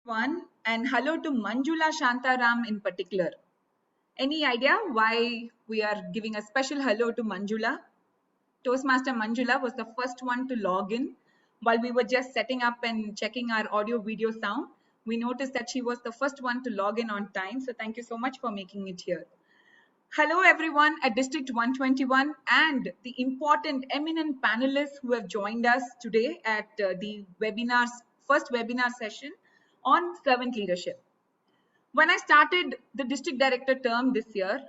everyone, and hello to Manjula Shantaram in particular. Any idea why we are giving a special hello to Manjula? Toastmaster Manjula was the first one to log in. While we were just setting up and checking our audio video sound, we noticed that she was the first one to log in on time. So thank you so much for making it here. Hello everyone at District 121 and the important eminent panelists who have joined us today at the first webinar session on servant leadership. When I started the district director term this year,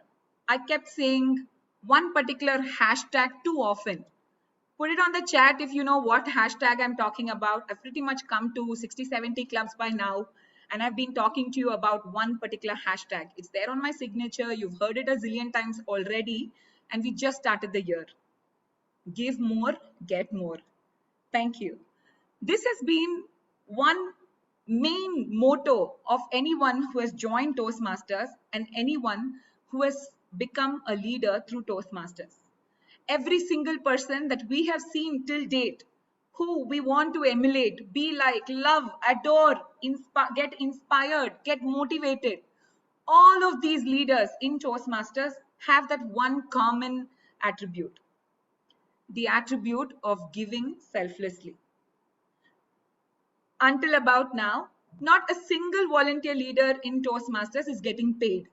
I kept saying one particular hashtag too often. Put it on the chat if you know what hashtag I'm talking about. I've pretty much come to 60, 70 clubs by now, and I've been talking to you about one particular hashtag. It's there on my signature. You've heard it a zillion times already, and we just started the year. Give more, get more. Thank you. This has been one main motto of anyone who has joined Toastmasters and anyone who has become a leader through Toastmasters. Every single person that we have seen till date, who we want to emulate, be like, love, adore, get inspired, get motivated. All of these leaders in Toastmasters have that one common attribute, the attribute of giving selflessly. Until about now, not a single volunteer leader in Toastmasters is getting paid.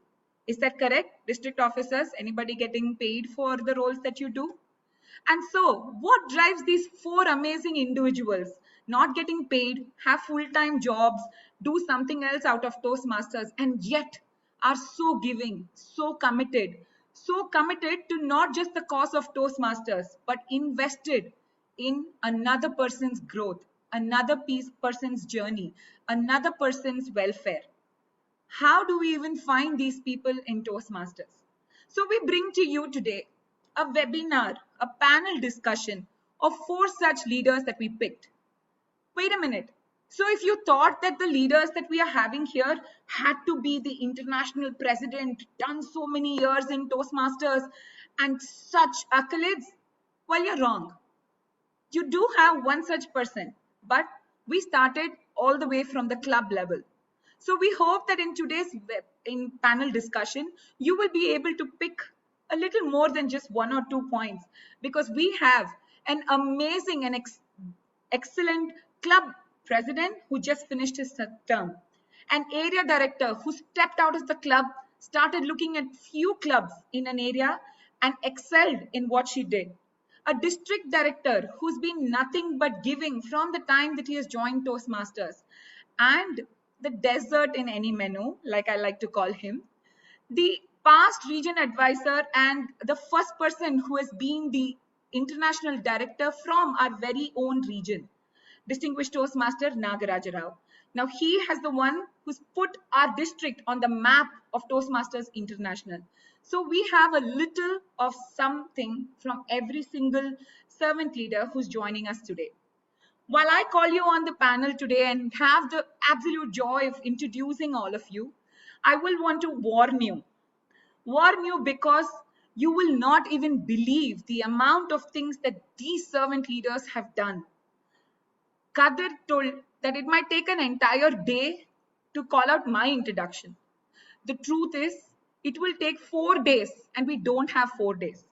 Is that correct? District officers, anybody getting paid for the roles that you do? And so what drives these four amazing individuals not getting paid, have full-time jobs, do something else out of Toastmasters, and yet are so giving, so committed to not just the cause of Toastmasters, but invested in another person's growth, another person's journey, another person's welfare? How do we even find these people in Toastmasters? So we bring to you today a webinar, a panel discussion of four such leaders that we picked. Wait a minute. So if you thought that the leaders that we are having here had to be the international president, done so many years in Toastmasters and such accolades, well, you're wrong. You do have one such person, but we started all the way from the club level. So we hope that in today's panel discussion, you will be able to pick a little more than just one or 2 points, because we have an amazing and excellent club president who just finished his term, an area director who stepped out of the club, started looking at few clubs in an area and excelled in what she did. A district director who's been nothing but giving from the time that he has joined Toastmasters, and the dessert in any menu, like I like to call him, the past region advisor and the first person who has been the international director from our very own region, distinguished Toastmaster Nagaraja. Now he has the one who's put our district on the map of Toastmasters International. So we have a little of something from every single servant leader who's joining us today. While I call you on the panel today and have the absolute joy of introducing all of you, I will want to warn you because you will not even believe the amount of things that these servant leaders have done. Kadir told that it might take an entire day to call out my introduction. The truth is, it will take 4 days, and we don't have 4 days.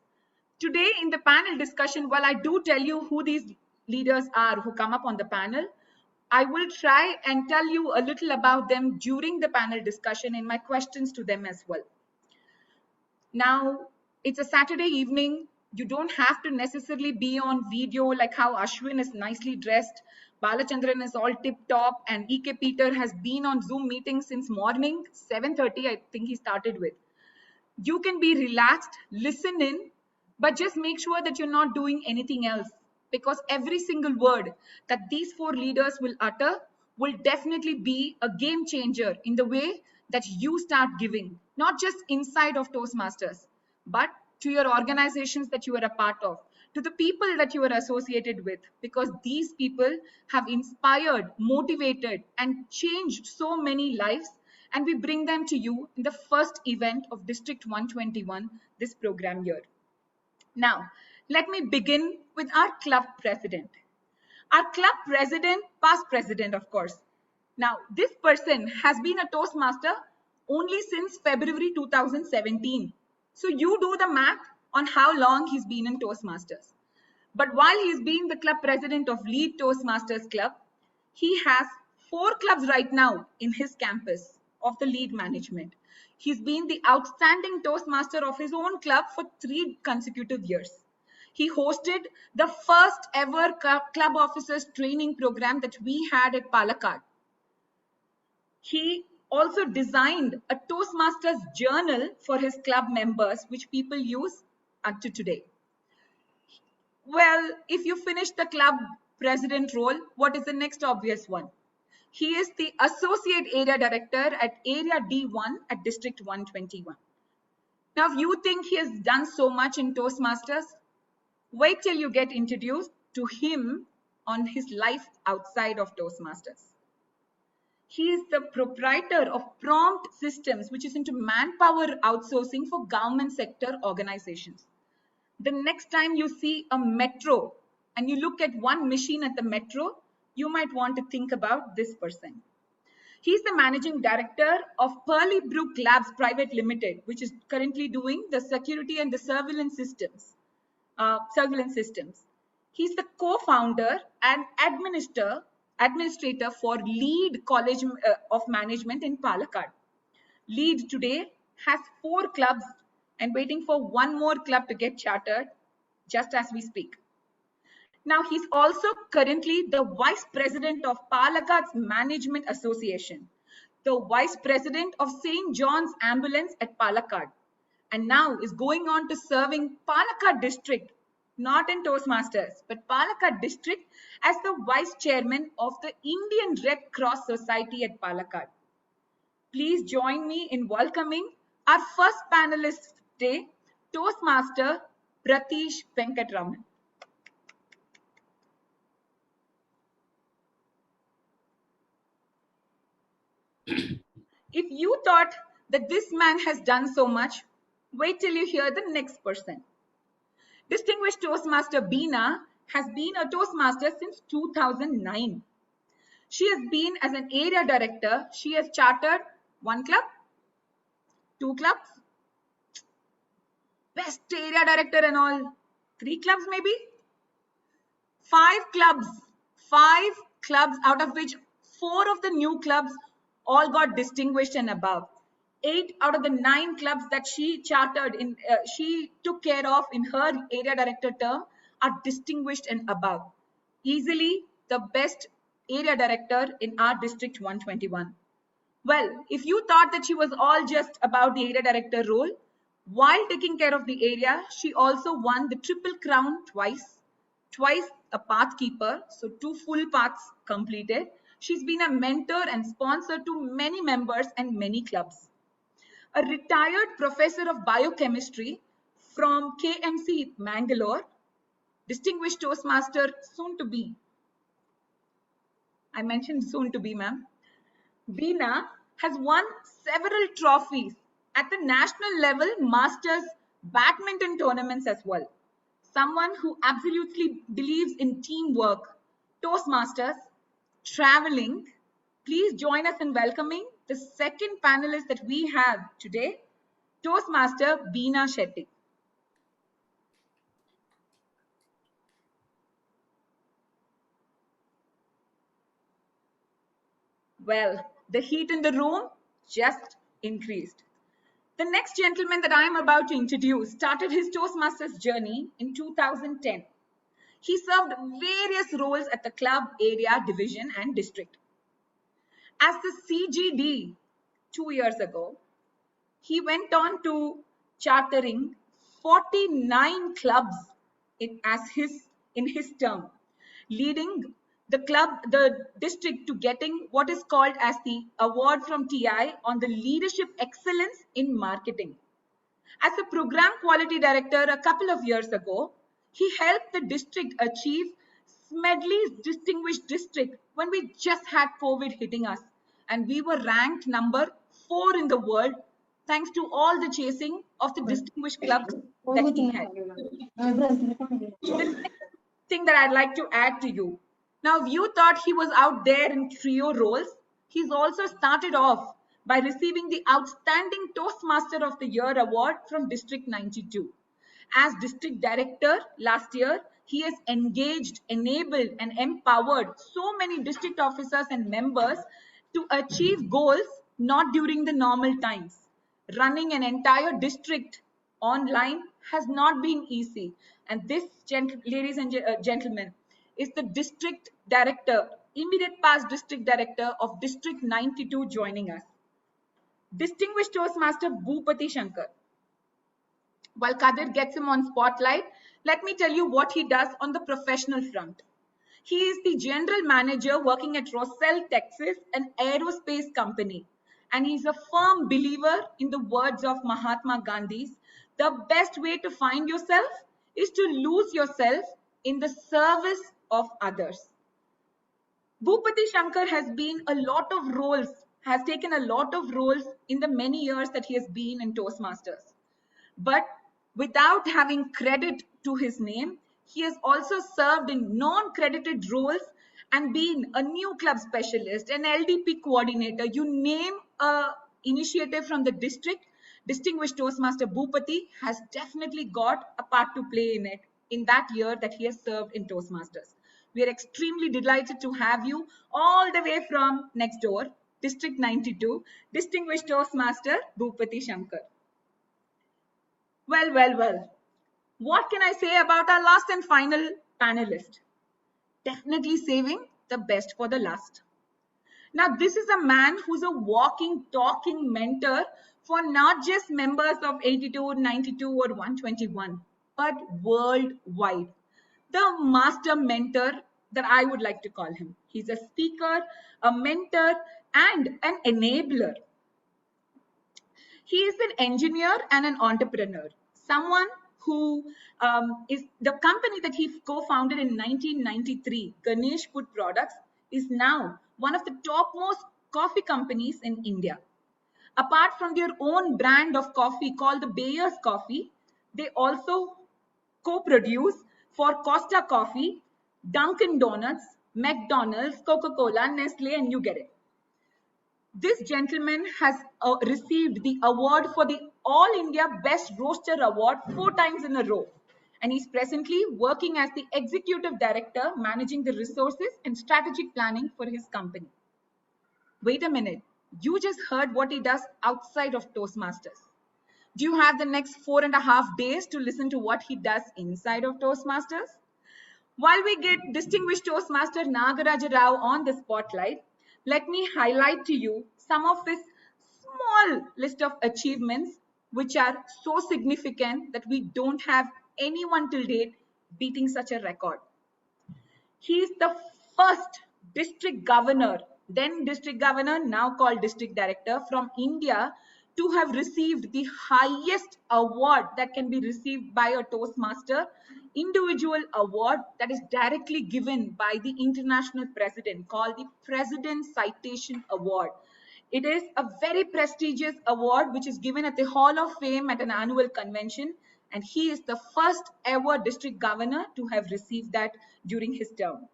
Today in the panel discussion, while I do tell you who these leaders are who come up on the panel, I will try and tell you a little about them during the panel discussion in my questions to them as well. Now, it's a Saturday evening. You don't have to necessarily be on video like how Ashwin is nicely dressed, Balachandran is all tip-top, and EK Peter has been on Zoom meetings since morning, 7:30 I think he started with. You can be relaxed, listen in, but just make sure that you're not doing anything else, because every single word that these four leaders will utter will definitely be a game changer in the way that you start giving, not just inside of Toastmasters, but to your organizations that you are a part of, to the people that you are associated with, because these people have inspired, motivated, and changed so many lives, and we bring them to you in the first event of District 121 this program year. Now, let me begin with our club president. Our club president, past president, of course, Now, this person has been a Toastmaster only since February 2017. So you do the math on how long he's been in Toastmasters. But while he's been the club president of Lead Toastmasters Club, he has 4 clubs right now in his campus of the lead management. He's been the outstanding Toastmaster of his own club for 3 consecutive years. He hosted the first ever club officers training program that we had at Palakkad. He also designed a Toastmasters journal for his club members, which people use unto today. Well, if you finish the club president role, what is the next obvious one? He is the associate area director at area D1 at district 121. Now, if you think he has done so much in Toastmasters, wait till you get introduced to him on his life outside of Toastmasters. He is the proprietor of Prompt Systems, which is into manpower outsourcing for government sector organizations. The next time you see a metro and you look at one machine at the metro, you might want to think about this person. He's the managing director of Pearly Brook Labs Private Limited, which is currently doing the security and the surveillance systems. He's the co-founder and administrator for Lead College of Management in Palakkad. Lead today has 4 clubs and waiting for one more club to get chartered just as we speak. Now, he's also currently the vice president of Palakkad's Management Association, the vice president of St. John's Ambulance at Palakkad, and now is going on to serving Palakkad district, not in Toastmasters, but Palakkad district as the vice chairman of the Indian Red Cross Society at Palakkad. Please join me in welcoming our first panelist today, Toastmaster Pratheesh Venkatraman. If you thought that this man has done so much, wait till you hear the next person. Distinguished Toastmaster Beena has been a Toastmaster since 2009. She has been as an area director. She has chartered 1 club, 2 clubs, best area director and all, 3 clubs maybe, 5 clubs, 5 clubs out of which 4 of the new clubs all got distinguished and above. 8 out of the 9 clubs that she chartered in, she took care of in her area director term are distinguished and above. Easily the best area director in our district 121. Well, if you thought that she was all just about the area director role, while taking care of the area, she also won the Triple Crown twice a path keeper, so 2 full paths completed. She's been a mentor and sponsor to many members and many clubs. A retired professor of biochemistry from KMC Mangalore, distinguished Toastmaster soon to be. I mentioned soon to be, ma'am. Beena has won several trophies at the national level Masters badminton tournaments as well. Someone who absolutely believes in teamwork, Toastmasters, traveling. Please join us in welcoming the second panelist that we have today, Toastmaster Beena Shetty. Well, the heat in the room just increased. The next gentleman that I am about to introduce started his Toastmasters journey in 2010. He served various roles at the club, area, division, and district. As the CGD 2 years ago, he went on to chartering 49 clubs in his term, leading the district to getting what is called as the award from TI on the leadership excellence in marketing. As a program quality director a couple of years ago, he helped the district achieve Smedley's distinguished district when we just had COVID hitting us, and we were ranked number 4 in the world thanks to all the chasing of the distinguished clubs that he had. The next thing that I'd like to add to you. Now, you thought he was out there in trio roles. He's also started off by receiving the Outstanding Toastmaster of the Year award from District 92. As district director last year, he has engaged, enabled, and empowered so many district officers and members to achieve goals not during the normal times. Running an entire district online has not been easy. And this, ladies and gentlemen, is the district director, immediate past district director of District 92 joining us. Distinguished Toastmaster Bhupathi Shankar. While Kadir gets him on spotlight, let me tell you what he does on the professional front. He is the general manager working at Roswell, Texas, an aerospace company. And he's a firm believer in the words of Mahatma Gandhi's, the best way to find yourself is to lose yourself in the service of others. Bhupathi Shankar has taken a lot of roles in the many years that he has been in Toastmasters. But without having credit to his name, he has also served in non-credited roles and been a new club specialist, an LDP coordinator. You name an initiative from the district, distinguished Toastmaster Boopathy has definitely got a part to play in it in that year that he has served in Toastmasters. We are extremely delighted to have you all the way from next door, District 92, distinguished Toastmaster Bhupathi Shankar. Well. What can I say about our last and final panelist? Definitely saving the best for the last. Now, this is a man who's a walking, talking mentor for not just members of 82, 92, or 121, but worldwide. The master mentor that I would like to call him. He's a speaker, a mentor, and an enabler. He is an engineer and an entrepreneur, someone who is the company that he co-founded in 1993, Ganesh Food Products, is now one of the topmost coffee companies in India. Apart from their own brand of coffee called the Bayer's Coffee, they also co-produce for Costa Coffee, Dunkin' Donuts, McDonald's, Coca-Cola, Nestle, and you get it. This gentleman has received the award for the All India Best Roaster Award 4 times in a row. And he's presently working as the Executive Director, managing the resources and strategic planning for his company. Wait a minute. You just heard what he does outside of Toastmasters. Do you have the next 4.5 days to listen to what he does inside of Toastmasters? While we get distinguished Toastmaster Nagaraja Rao on the spotlight, let me highlight to you some of his small list of achievements which are so significant that we don't have anyone till date beating such a record. He is the first district governor, then district governor, now called district director from India, to have received the highest award that can be received by a Toastmaster, individual award that is directly given by the international president, called the President Citation Award. It is a very prestigious award which is given at the Hall of Fame at an annual convention, and he is the first ever district governor to have received that during his term.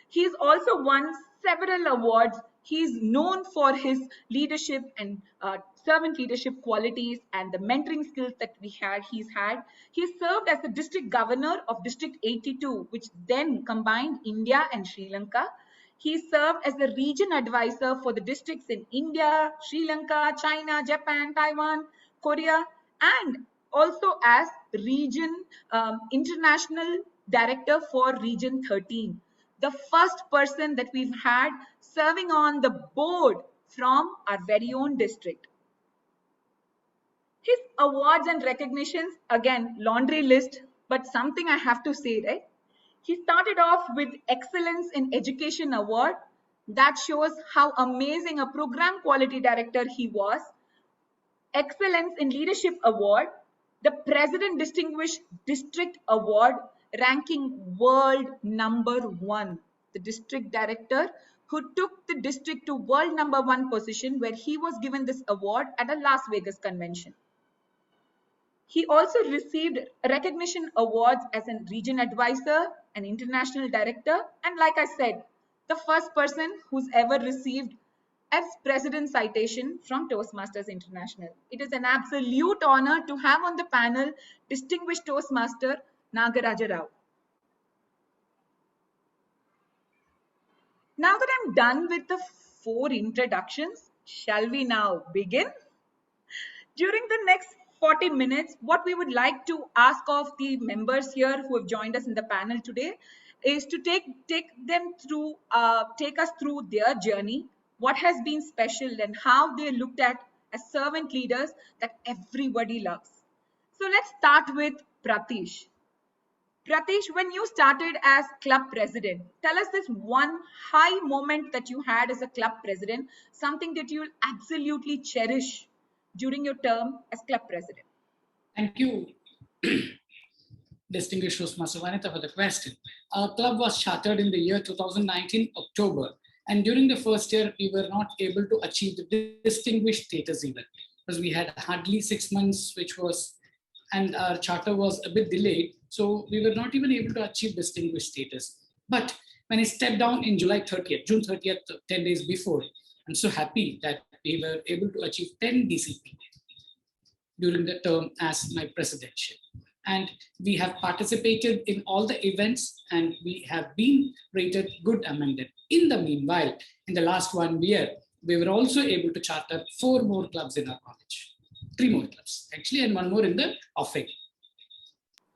He's also won several awards. He's known for his leadership and servant leadership qualities and the mentoring skills that he's had. He served as the district governor of District 82, which then combined India and Sri Lanka. He served as the region advisor for the districts in India, Sri Lanka, China, Japan, Taiwan, Korea, and also as region international director for Region 13. The first person that we've had serving on the board from our very own district. His awards and recognitions, again, laundry list, but something I have to say, right? He started off with Excellence in Education Award. That shows how amazing a program quality director he was. Excellence in Leadership Award, the President Distinguished District Award, ranking world #1. The district director who took the district to world #1 position, where he was given this award at a Las Vegas convention. He also received recognition awards as a region advisor, an international director, and like I said, the first person who's ever received as President Citation from Toastmasters International. It is an absolute honor to have on the panel distinguished Toastmaster Nagaraja Rao. Now that I'm done with the 4 introductions, shall we now begin? During the next 40 minutes, what we would like to ask of the members here who have joined us in the panel today is to take us through their journey, what has been special and how they looked at as servant leaders that everybody loves. So let's start with Pratheesh. Pratheesh, when you started as club president, tell us this one high moment that you had as a club president, something that you'll absolutely cherish during your term as club president. Thank you, distinguished Toastmaster Vanitha, for the question. Our club was chartered in the year 2019, October. And during the first year, we were not able to achieve the distinguished status even, because we had hardly 6 months, and our charter was a bit delayed. So we were not even able to achieve distinguished status. But when I stepped down in June 30th, 10 days before, I'm so happy that we were able to achieve 10 DCP during the term as my presidentship. And we have participated in all the events and we have been rated good among them. In the meanwhile, in the last 1 year, we were also able to charter 4 more clubs in our college. 3 more clubs, actually, and 1 more in the offing.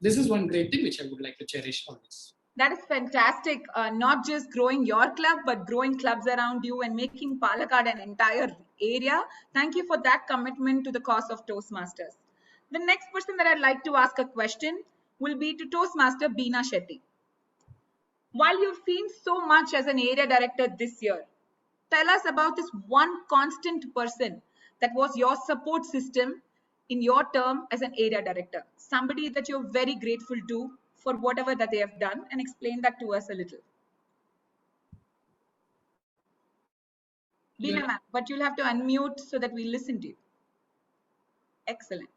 This is one great thing which I would like to cherish always. That is fantastic. Not just growing your club, but growing clubs around you and making Palakkad an entire area. Thank you for that commitment to the cause of Toastmasters. The next person that I'd like to ask a question will be to Toastmaster Beena Shetty. While you've seen so much as an area director this year, tell us about this one constant person that was your support system in your term as an area director. Somebody that you're very grateful to for whatever that they have done, and explain that to us a little. Beena ma'am, but you'll have to unmute so that we listen to you. Excellent.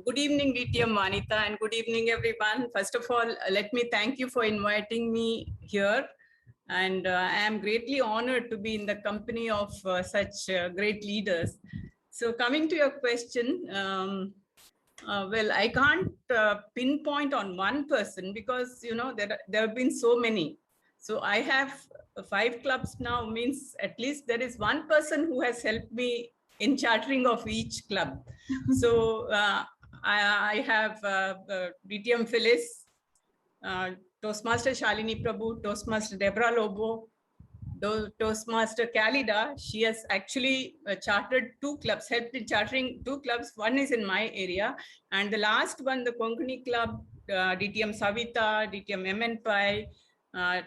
Good evening, DTM Vanitha, and good evening, everyone. First of all, let me thank you for inviting me here. And I am greatly honored to be in the company of such great leaders. So coming to your question, well, I can't pinpoint on one person because, you know, there have been so many. So I have 5 clubs now, means at least there is one person who has helped me in chartering of each club. So I have DTM Phyllis, Toastmaster Shalini Prabhu, Toastmaster Deborah Lobo, Toastmaster Kalida. She has actually chartered 2 clubs, helped in chartering 2 clubs. One is in my area, and the last one, the Konkani Club, DTM Savita, DTM MN Pai,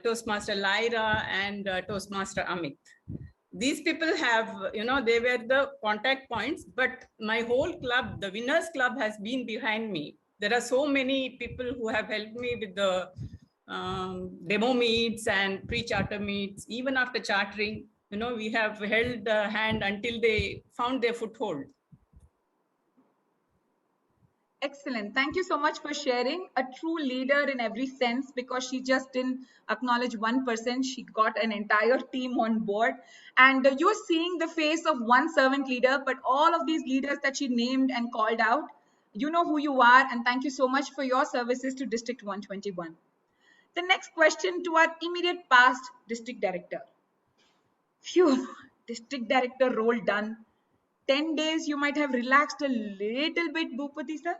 Toastmaster Lyra, and Toastmaster Amit. These people have, you know, they were the contact points, but my whole club, the Winners Club, has been behind me. There are so many people who have helped me with the demo meets and pre-charter meets. Even after chartering, you know, we have held the hand until they found their foothold. Excellent. Thank you so much for sharing. A true leader in every sense, because she just didn't acknowledge one person. She got an entire team on board. And you're seeing the face of one servant leader, but all of these leaders that she named and called out, you know who you are. And thank you so much for your services to District 121. The next question to our immediate past district director. Phew, district director role done. 10 days, you might have relaxed a little bit, Boopathy sir.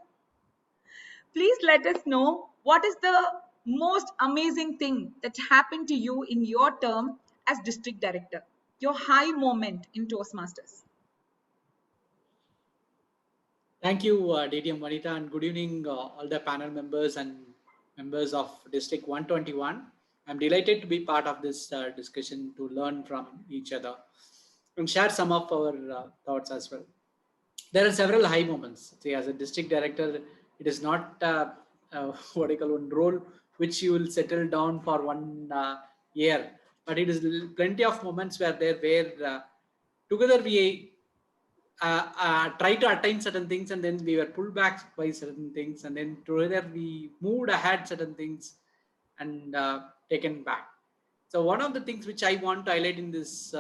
Please let us know what is the most amazing thing that happened to you in your term as district director, your high moment in Toastmasters. Thank you, DTM Vanitha, and good evening, all the panel members and members of District 121. I'm delighted to be part of this discussion to learn from each other and share some of our thoughts as well. There are several high moments. See, as a district director, it is not what I call one role which you will settle down for 1 year, but it is plenty of moments where together we try to attain certain things, and then we were pulled back by certain things, and then together we moved ahead certain things and taken back. So one of the things which I want to highlight in this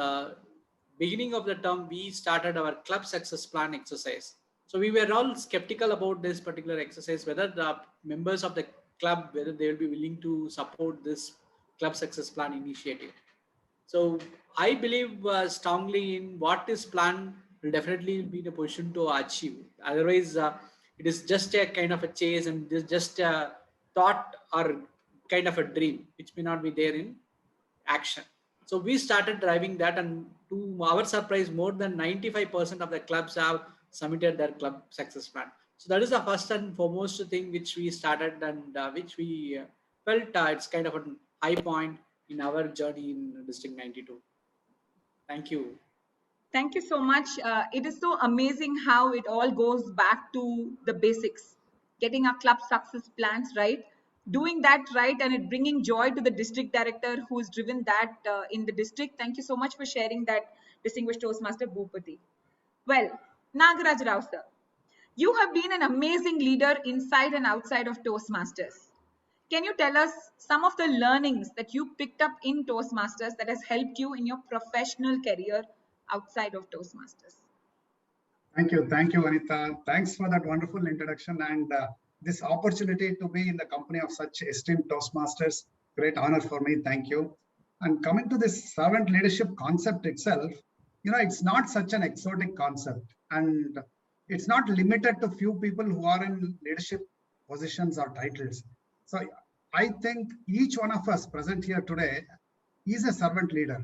beginning of the term, we started our club success plan exercise. So we were all skeptical about this particular exercise, whether the members of the club, whether they will be willing to support this club success plan initiative. So I believe strongly in what is planned will definitely be in a position to achieve. Otherwise, it is just a kind of a chase and just a thought or kind of a dream, which may not be there in action. So we started driving that, and to our surprise, more than 95% of the clubs have submitted their club success plan. So that is the first and foremost thing which we started, and which we felt it's kind of a high point in our journey in District 92. Thank you. Thank you so much. It is so amazing how it all goes back to the basics, getting our club success plans right, doing that right, and it bringing joy to the district director who's driven that in the district. Thank you so much for sharing that, distinguished Toastmaster Bhupathi. Well, Nagaraja Rao sir, you have been an amazing leader inside and outside of Toastmasters. Can you tell us some of the learnings that you picked up in Toastmasters that has helped you in your professional career outside of Toastmasters? Thank you, Vanitha. Thanks for that wonderful introduction and this opportunity to be in the company of such esteemed Toastmasters. Great honor for me. Thank you. And coming to this servant leadership concept itself, it's not such an exotic concept, and it's not limited to few people who are in leadership positions or titles. So I think each one of us present here today is a servant leader,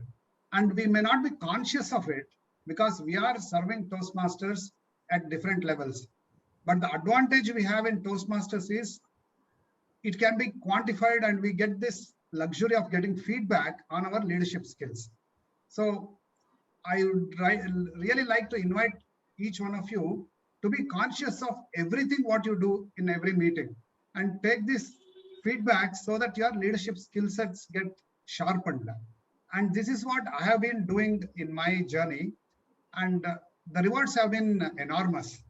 and we may not be conscious of it because we are serving Toastmasters at different levels. But the advantage we have in Toastmasters is it can be quantified, and we get this luxury of getting feedback on our leadership skills. So I would really like to invite each one of you to be conscious of everything what you do in every meeting, and take this feedback so that your leadership skill sets get sharpened. And this is what I have been doing in my journey, and the rewards have been enormous.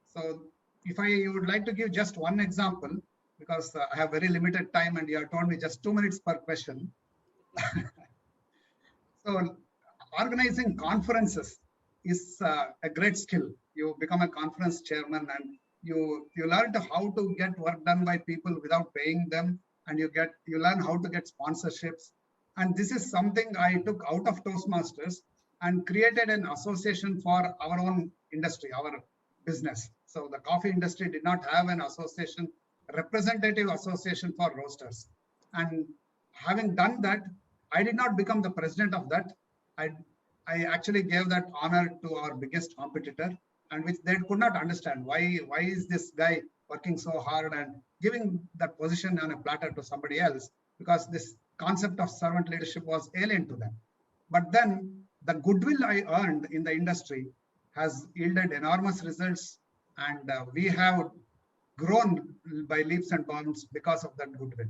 So if I would like to give just one example, because I have very limited time and you have told me just 2 minutes per question. So organizing conferences is a great skill. You become a conference chairman, and you learn how to get work done by people without paying them, and you learn how to get sponsorships. And this is something I took out of Toastmasters and created an association for our own industry, our business. So the coffee industry did not have an association, representative association for roasters. And having done that, I did not become the president of that. I actually gave that honor to our biggest competitor, and which they could not understand. Why is this guy working so hard and giving that position on a platter to somebody else? Because this concept of servant leadership was alien to them. But then the goodwill I earned in the industry has yielded enormous results, and we have grown by leaps and bounds because of that goodwill.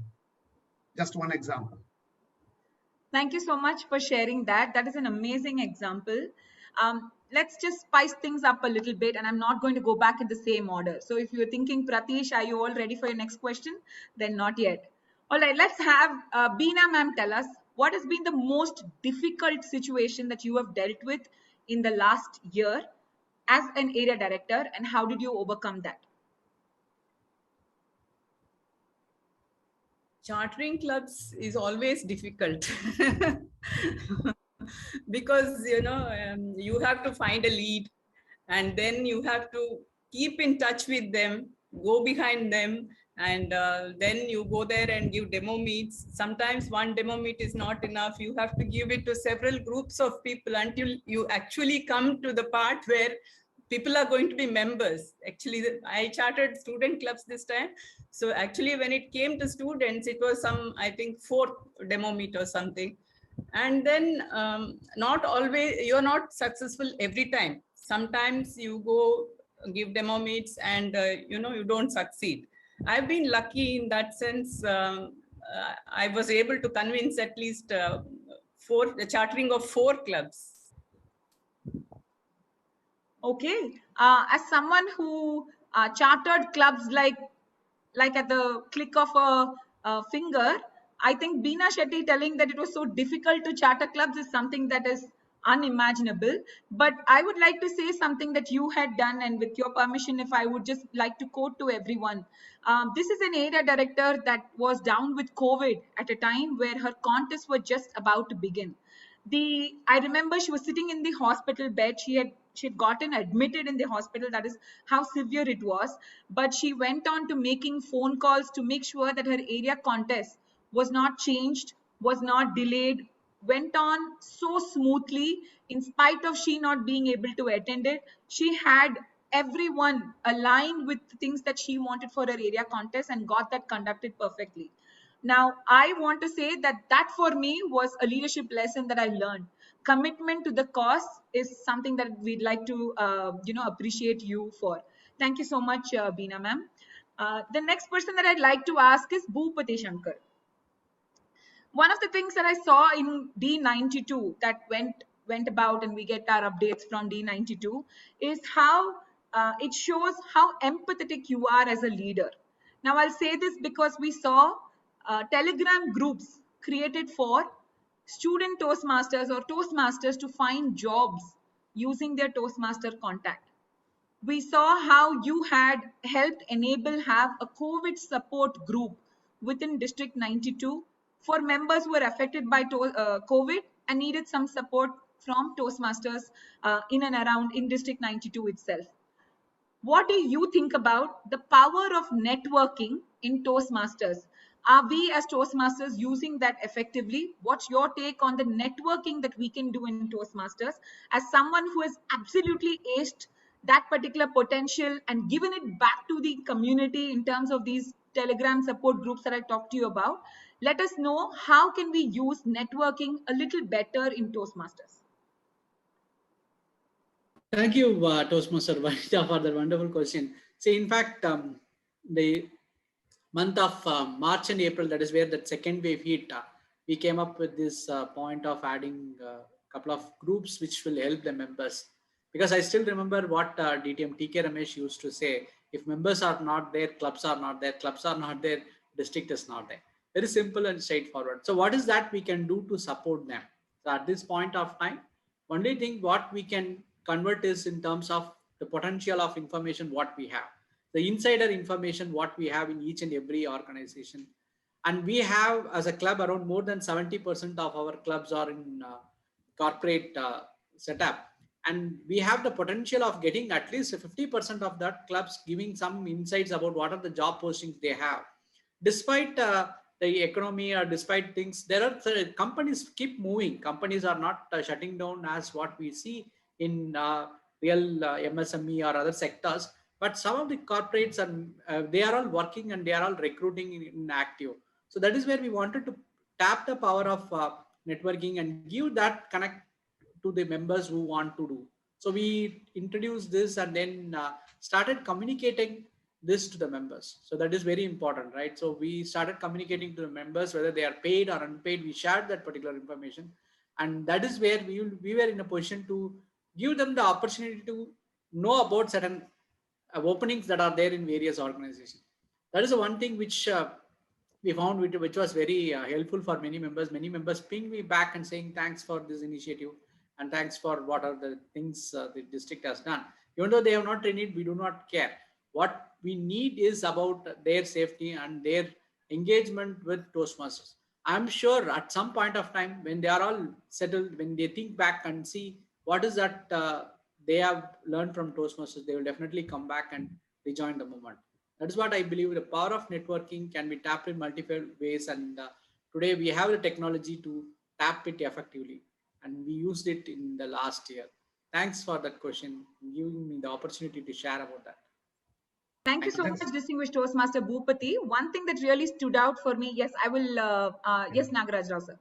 Just one example. Thank you so much for sharing that. That is an amazing example. Let's just spice things up a little bit, and I'm not going to go back in the same order. So if you're thinking, Pratheesh, are you all ready for your next question? Then not yet. All right, let's have Beena ma'am tell us what has been the most difficult situation that you have dealt with in the last year as an area director, and how did you overcome that? Chartering clubs is always difficult because you have to find a lead, and then you have to keep in touch with them, go behind them, and then you go there and give demo meets. Sometimes one demo meet is not enough. You have to give it to several groups of people until you actually come to the part where people are going to be members. Actually, I chartered student clubs this time. So actually, when it came to students, it was I think 4th demo meet or something. And then not always, you're not successful every time. Sometimes you go give demo meets and, you don't succeed. I've been lucky in that sense. I was able to convince at least the chartering of 4 clubs. Okay, as someone who chartered clubs like at the click of a finger, I think Beena Shetty telling that it was so difficult to charter clubs is something that is unimaginable. But I would like to say something that you had done, and with your permission, if I would just like to quote to everyone. This is an area director that was down with COVID at a time where her contests were just about to begin. I remember she was sitting in the hospital bed. She had gotten admitted in the hospital. That is how severe it was. But she went on to making phone calls to make sure that her area contest was not changed, was not delayed, went on so smoothly in spite of she not being able to attend it. She had everyone aligned with the things that she wanted for her area contest and got that conducted perfectly. Now, I want to say that that for me was a leadership lesson that I learned. Commitment to the cause is something that we'd like to, appreciate you for. Thank you so much, Beena ma'am. The next person that I'd like to ask is Bhupathi Shankar. One of the things that I saw in D92 that went about, and we get our updates from D92, is how it shows how empathetic you are as a leader. Now, I'll say this because we saw Telegram groups created for student Toastmasters or Toastmasters to find jobs using their Toastmaster contact. We saw how you had helped enable have a COVID support group within District 92 for members who were affected by COVID and needed some support from Toastmasters in and around in District 92 itself. What do you think about the power of networking in Toastmasters? Are we as Toastmasters using that effectively? What's your take on the networking that we can do in Toastmasters as someone who has absolutely aced that particular potential and given it back to the community in terms of these Telegram support groups that I talked to you about? Let us know how can we use networking a little better in Toastmasters. Thank you, Toastmaster Vanitha, for the wonderful question. See, in fact, the month of March and April, that is where that second wave hit, we came up with this point of adding a couple of groups which will help the members. Because I still remember what DTM TK Ramesh used to say, if members are not there, clubs are not there, clubs are not there, district is not there. Very simple and straightforward. So what is that we can do to support them? So at this point of time, only thing what we can convert is in terms of the potential of information what we have, the insider information what we have in each and every organization. And we have as a club around more than 70% of our clubs are in corporate setup. And we have the potential of getting at least 50% of that clubs giving some insights about what are the job postings they have. Despite the economy or despite things, there are companies keep moving. Companies are not shutting down as what we see in real MSME or other sectors. But some of the corporates, they are all working and they are all recruiting in active. So that is where we wanted to tap the power of networking and give that connect to the members who want to do. So we introduced this and then started communicating this to the members. So that is very important, right? So we started communicating to the members, whether they are paid or unpaid, we shared that particular information. And that is where we were in a position to give them the opportunity to know about certain openings that are there in various organizations. That is the one thing which we found which was very helpful for many members. Many members pinged me back and saying, thanks for this initiative and thanks for what are the things the district has done. Even though they have not trained it, we do not care. What we need is about their safety and their engagement with Toastmasters. I'm sure at some point of time when they are all settled, when they think back and see what is that they have learned from Toastmasters, they will definitely come back and rejoin the movement. That is what I believe. The power of networking can be tapped in multiple ways. And today we have the technology to tap it effectively. And we used it in the last year. Thanks for that question, giving me the opportunity to share about that. Thank you so much, distinguished Toastmaster Boopathy. One thing that really stood out for me, yes, I will, yes, Nagaraja, sir.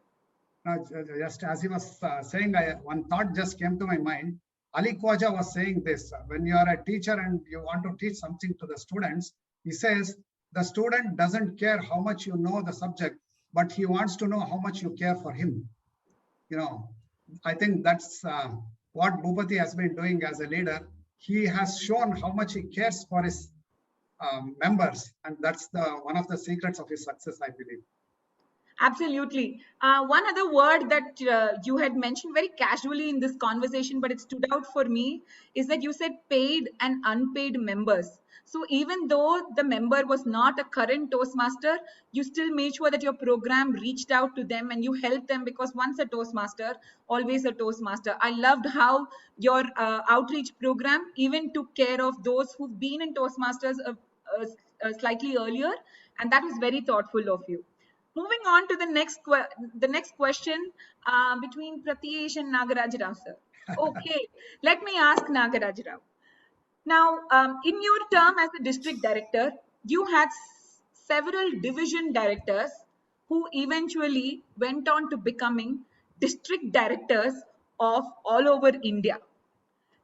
Just as he was saying, one thought just came to my mind. Ali Khwaja was saying this, when you are a teacher and you want to teach something to the students, he says, the student doesn't care how much you know the subject, but he wants to know how much you care for him. You know, I think that's what Bhupathi has been doing as a leader. He has shown how much he cares for his members, and that's one of the secrets of his success, I believe. Absolutely. One other word that you had mentioned very casually in this conversation, but it stood out for me, is that you said paid and unpaid members. So even though the member was not a current Toastmaster, you still made sure that your program reached out to them and you helped them, because once a Toastmaster, always a Toastmaster. I loved how your outreach program even took care of those who've been in Toastmasters slightly earlier, and that was very thoughtful of you. Moving on to the next question between Pratheesh and Nagaraja sir. Okay, let me ask Nagaraja. Now, in your term as a district director, you had several division directors who eventually went on to becoming district directors of all over India.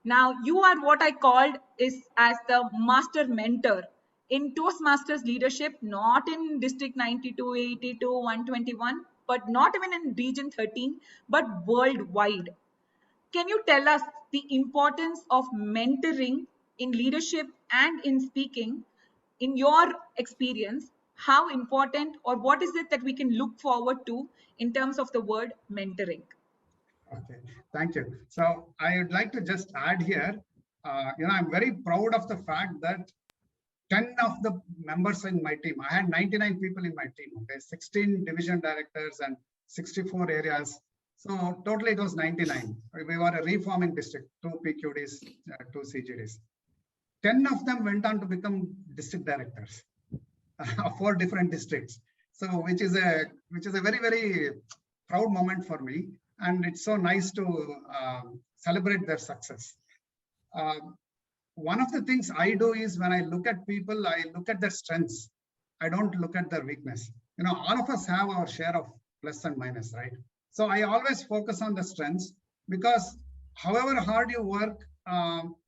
Now, you are what I called is as the master mentor in Toastmasters leadership, not in District 92, 82, 121, but not even in Region 13, but worldwide. Can you tell us the importance of mentoring in leadership and in speaking, in your experience? How important, or what is it that we can look forward to in terms of the word mentoring? Okay, thank you. So I would like to just add here, I'm very proud of the fact that 10 of the members in my team, I had 99 people in my team, okay, 16 division directors and 64 areas. So totally it was 99. We were a reforming district, 2 PQDs, 2 CGDs. 10 of them went on to become district directors of 4 different districts. So which is a very, very proud moment for me. And it's so nice to celebrate their success. One of the things I do is when I look at people, I look at their strengths. I don't look at their weakness. All of us have our share of plus and minus, right? So I always focus on the strengths, because however hard you work,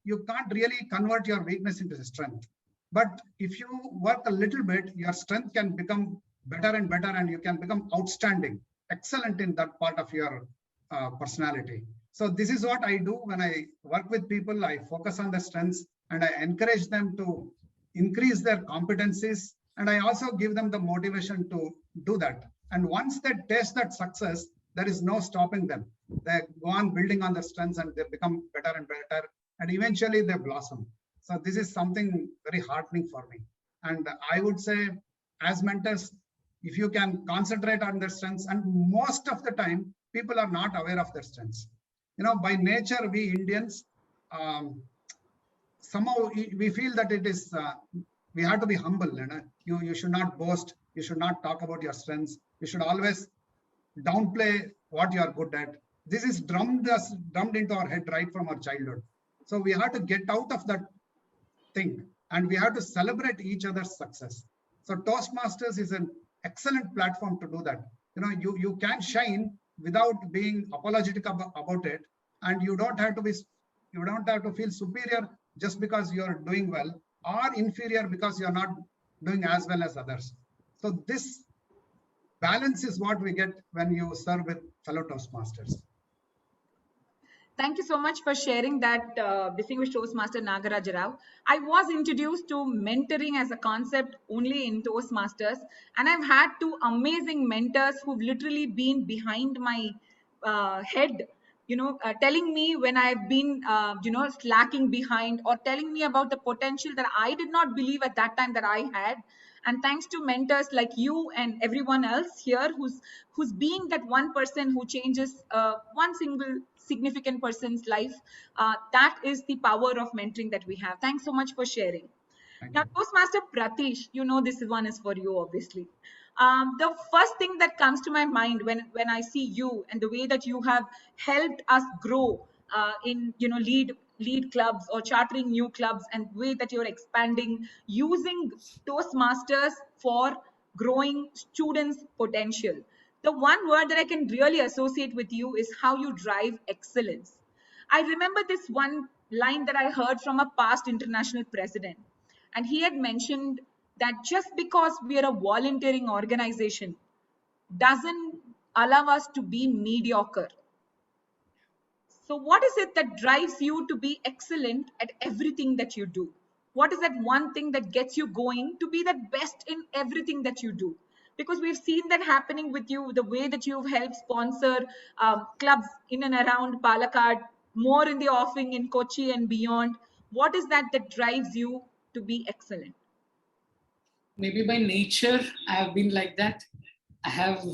you can't really convert your weakness into strength. But if you work a little bit, your strength can become better and better, and you can become outstanding, excellent in that part of your personality. So this is what I do when I work with people. I focus on the strengths and I encourage them to increase their competencies. And I also give them the motivation to do that. And once they taste that success, there is no stopping them. They go on building on their strengths and they become better and better. And eventually they blossom. So this is something very heartening for me. And I would say, as mentors, if you can concentrate on their strengths, and most of the time, people are not aware of their strengths. By nature, we Indians, somehow we feel that it is, we have to be humble. You should not boast. You should not talk about your strengths. You should always downplay what you are good at. This is drummed into our head right from our childhood. So we have to get out of that thing, and we have to celebrate each other's success. So Toastmasters is an excellent platform to do that. You can shine without being apologetic about it, and you don't have to feel superior just because you're doing well, or inferior because you're not doing as well as others. So this balance is what we get when you serve with fellow Toastmasters. Thank you so much for sharing that, distinguished Toastmaster Nagaraja Rao. I was introduced to mentoring as a concept only in Toastmasters, and I've had 2 amazing mentors who've literally been behind my head, telling me when I've been, slacking behind, or telling me about the potential that I did not believe at that time that I had. And thanks to mentors like you and everyone else here who's being that one person who changes one single significant person's life, that is the power of mentoring that we have. Thanks so much for sharing. Now, Toastmaster Pratheesh, this one is for you, obviously. The first thing that comes to my mind when I see you and the way that you have helped us grow in lead clubs or chartering new clubs, and the way that you're expanding using Toastmasters for growing students' potential. The one word that I can really associate with you is how you drive excellence. I remember this one line that I heard from a past international president, and he had mentioned that just because we are a volunteering organization doesn't allow us to be mediocre. So what is it that drives you to be excellent at everything that you do? What is that one thing that gets you going to be the best in everything that you do? because we've seen that happening with you, the way that you've helped sponsor clubs in and around Palakkad, more in the offing in Kochi and beyond. What is that that drives you to be excellent? Maybe by nature, I have been like that. I have,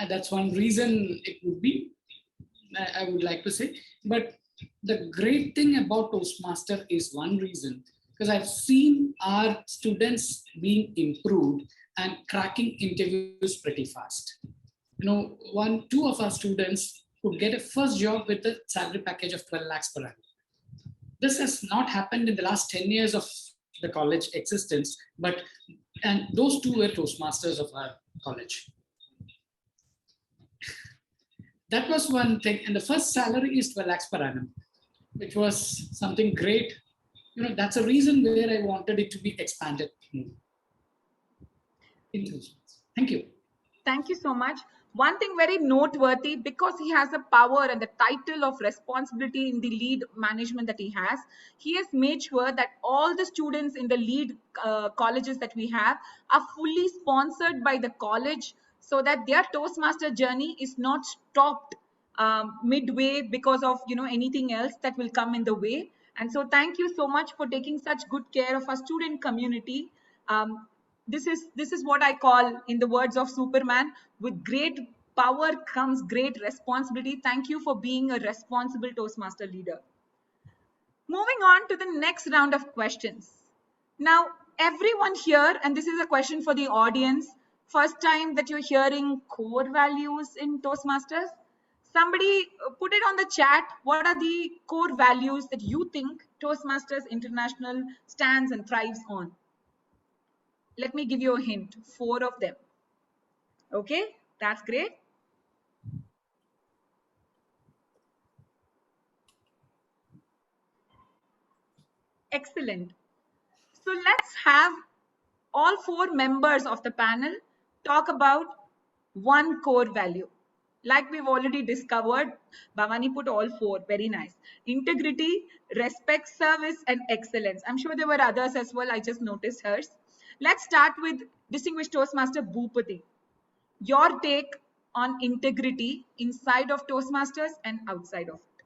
that's one reason it would be, I would like to say. But the great thing about Toastmaster is one reason, because I've seen our students being improved and cracking interviews pretty fast. You know, two of our students could get a first job with a salary package of 12 lakhs per annum. This has not happened in the last 10 years of the college existence, and those two were Toastmasters of our college. That was one thing. And the first salary is 12 lakhs per annum, which was something great. You know, that's a reason where I wanted it to be expanded. Thank you. Thank you so much. One thing very noteworthy, because he has the power and the title of responsibility in the lead management that he has made sure that all the students in the lead colleges that we have are fully sponsored by the college, so that their Toastmaster journey is not stopped midway because of anything else that will come in the way. And so thank you so much for taking such good care of our student community. This is what I call, in the words of Superman, with great power comes great responsibility. Thank you for being a responsible Toastmaster leader. Moving on to the next round of questions. Now, everyone here, and this is a question for the audience, first time that you're hearing core values in Toastmasters, somebody put it on the chat. What are the core values that you think Toastmasters International stands and thrives on? Let me give you a hint, 4 of them. Okay, that's great. Excellent. So let's have all 4 members of the panel talk about one core value. Like we've already discovered, Bhavani put all 4, very nice. Integrity, respect, service, and excellence. I'm sure there were others as well, I just noticed hers. Let's start with distinguished Toastmaster Boopathy. Your take on integrity inside of Toastmasters and outside of it.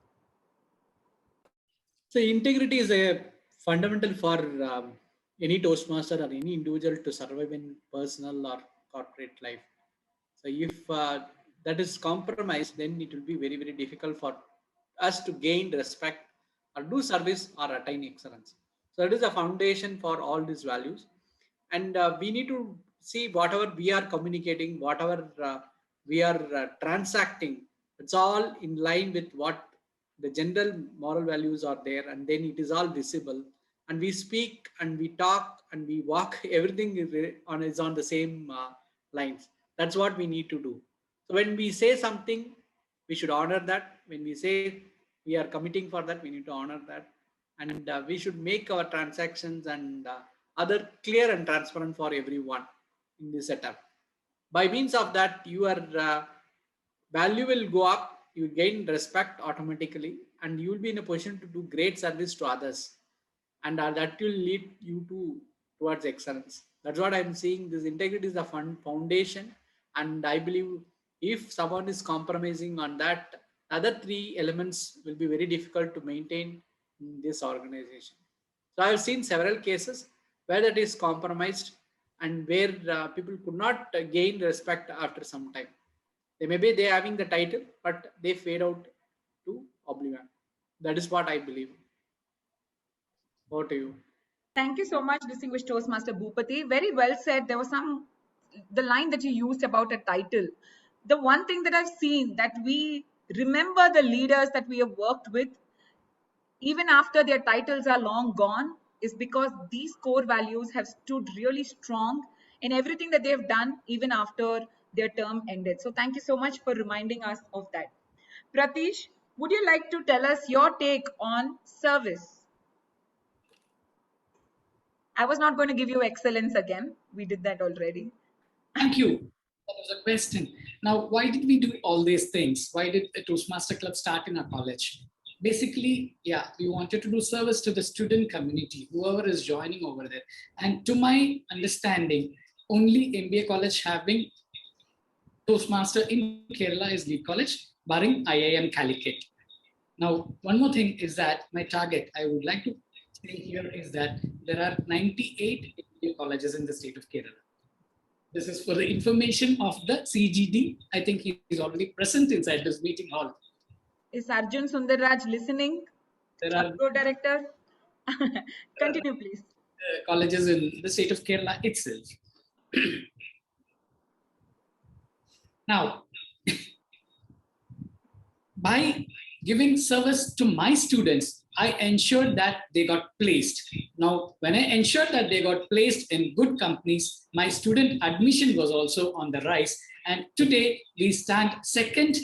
So integrity is a fundamental for any Toastmaster or any individual to survive in personal or corporate life. So if that is compromised, then it will be very, very difficult for us to gain respect or do service or attain excellence. So that is the foundation for all these values. And we need to see whatever we are communicating, whatever we are transacting, it's all in line with what the general moral values are there, and then it is all visible. And we speak and we talk and we walk, everything is on the same lines. That's what we need to do. So when we say something, we should honor that. When we say we are committing for that, we need to honor that. And we should make our transactions and other clear and transparent for everyone in this setup. By means of that, your value will go up, you gain respect automatically, and you will be in a position to do great service to others. And that will lead you towards excellence. That's what I'm seeing. This integrity is the foundation. And I believe if someone is compromising on that, other 3 elements will be very difficult to maintain in this organization. So I've seen several cases where that is compromised and where people could not gain respect after some time. They having the title, but they fade out to oblivion. That is what I believe. Over to you. Thank you so much, distinguished Toastmaster Bhupathi. Very well said. There was the line that you used about a title. The one thing that I've seen, that we remember the leaders that we have worked with, even after their titles are long gone, is because these core values have stood really strong in everything that they've done, even after their term ended. So thank you so much for reminding us of that. Pratheesh, would you like to tell us your take on service? I was not going to give you excellence again. We did that already. Thank you. That was a question. Now, why did we do all these things? Why did the Toastmaster Club start in our college? Basically, yeah, we wanted to do service to the student community, whoever is joining over there. And to my understanding, only MBA college having Toastmaster in Kerala is Lead College, barring IIM Calicut. Now, one more thing is that my target, I would like to say here is that there are 98 MBA colleges in the state of Kerala. This is for the information of the CGD. I think he is already present inside this meeting hall. Is Arjun Sundarraj listening? There are Director. Continue, please. Colleges in the state of Kerala itself. Now, by giving service to my students, I ensured that they got placed. Now, when I ensured that they got placed in good companies, my student admission was also on the rise. And today we stand second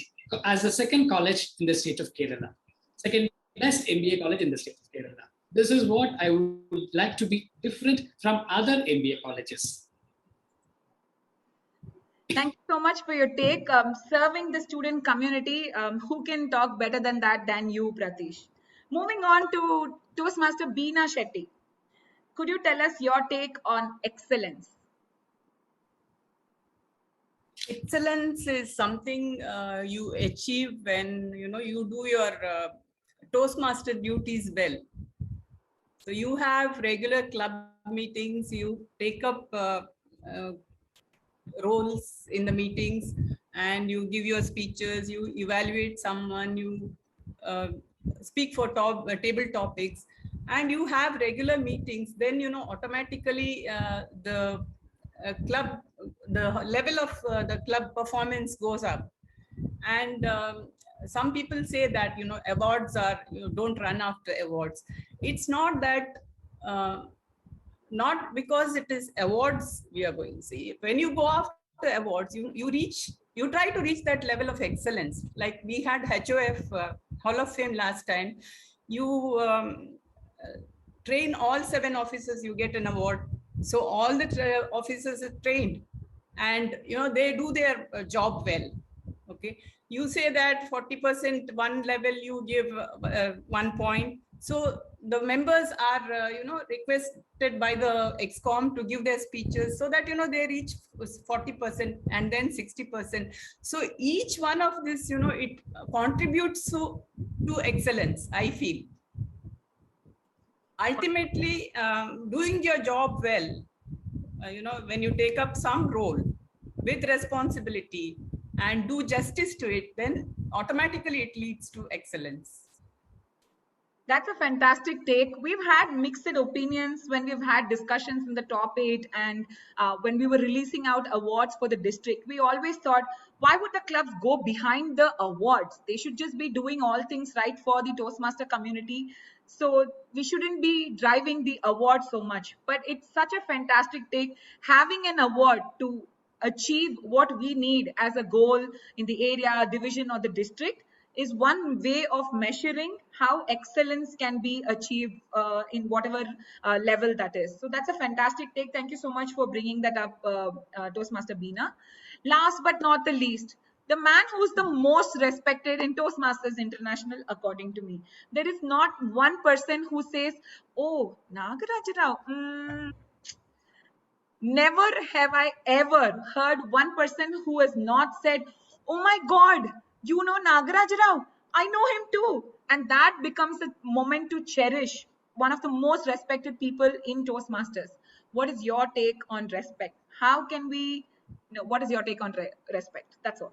as the second college in the state of Kerala, second best MBA college in the state of Kerala. This is what I would like to be different from other MBA colleges. Thank you so much for your take. Serving the student community, who can talk better than that than you, Pratheesh? Moving on to Toastmaster Beena Shetty. Could you tell us your take on excellence? Excellence is something you achieve when you do your Toastmaster duties well. So you have regular club meetings, you take up roles in the meetings, and you give your speeches, you evaluate someone, you speak for table topics, and you have regular meetings. Then automatically the level of the club performance goes up. And some people say that awards are, don't run after awards. It's not that. Not because it is awards we are going to see. When you go after awards, you try to reach that level of excellence. Like we had HOF Hall of Fame last time. You train all 7 officers, you get an award. So all the officers are trained, and they do their job well. Okay, you say that 40% one level you give 1 point. So the members are, requested by the ExCom to give their speeches so that, they reach 40% and then 60%. So each one of this, it contributes to excellence, I feel. Ultimately, doing your job well, when you take up some role with responsibility and do justice to it, then automatically it leads to excellence. That's a fantastic take. We've had mixed opinions when we've had discussions in the top 8, and when we were releasing out awards for the district. We always thought, why would the clubs go behind the awards? They should just be doing all things right for the Toastmaster community. So we shouldn't be driving the award so much. But it's such a fantastic take. Having an award to achieve what we need as a goal in the area, division, or the district is one way of measuring how excellence can be achieved in whatever level that is. So that's a fantastic take. Thank you so much for bringing that up, Toastmaster Beena. Last but not the least, the man who's the most respected in Toastmasters International, according to me. There is not one person who says, oh, Nagaraja Rao, never have I ever heard one person who has not said, oh my God, Nagaraja Rao, I know him too. And that becomes a moment to cherish one of the most respected people in Toastmasters. What is your take on respect? How can we, what is your take on respect? That's all.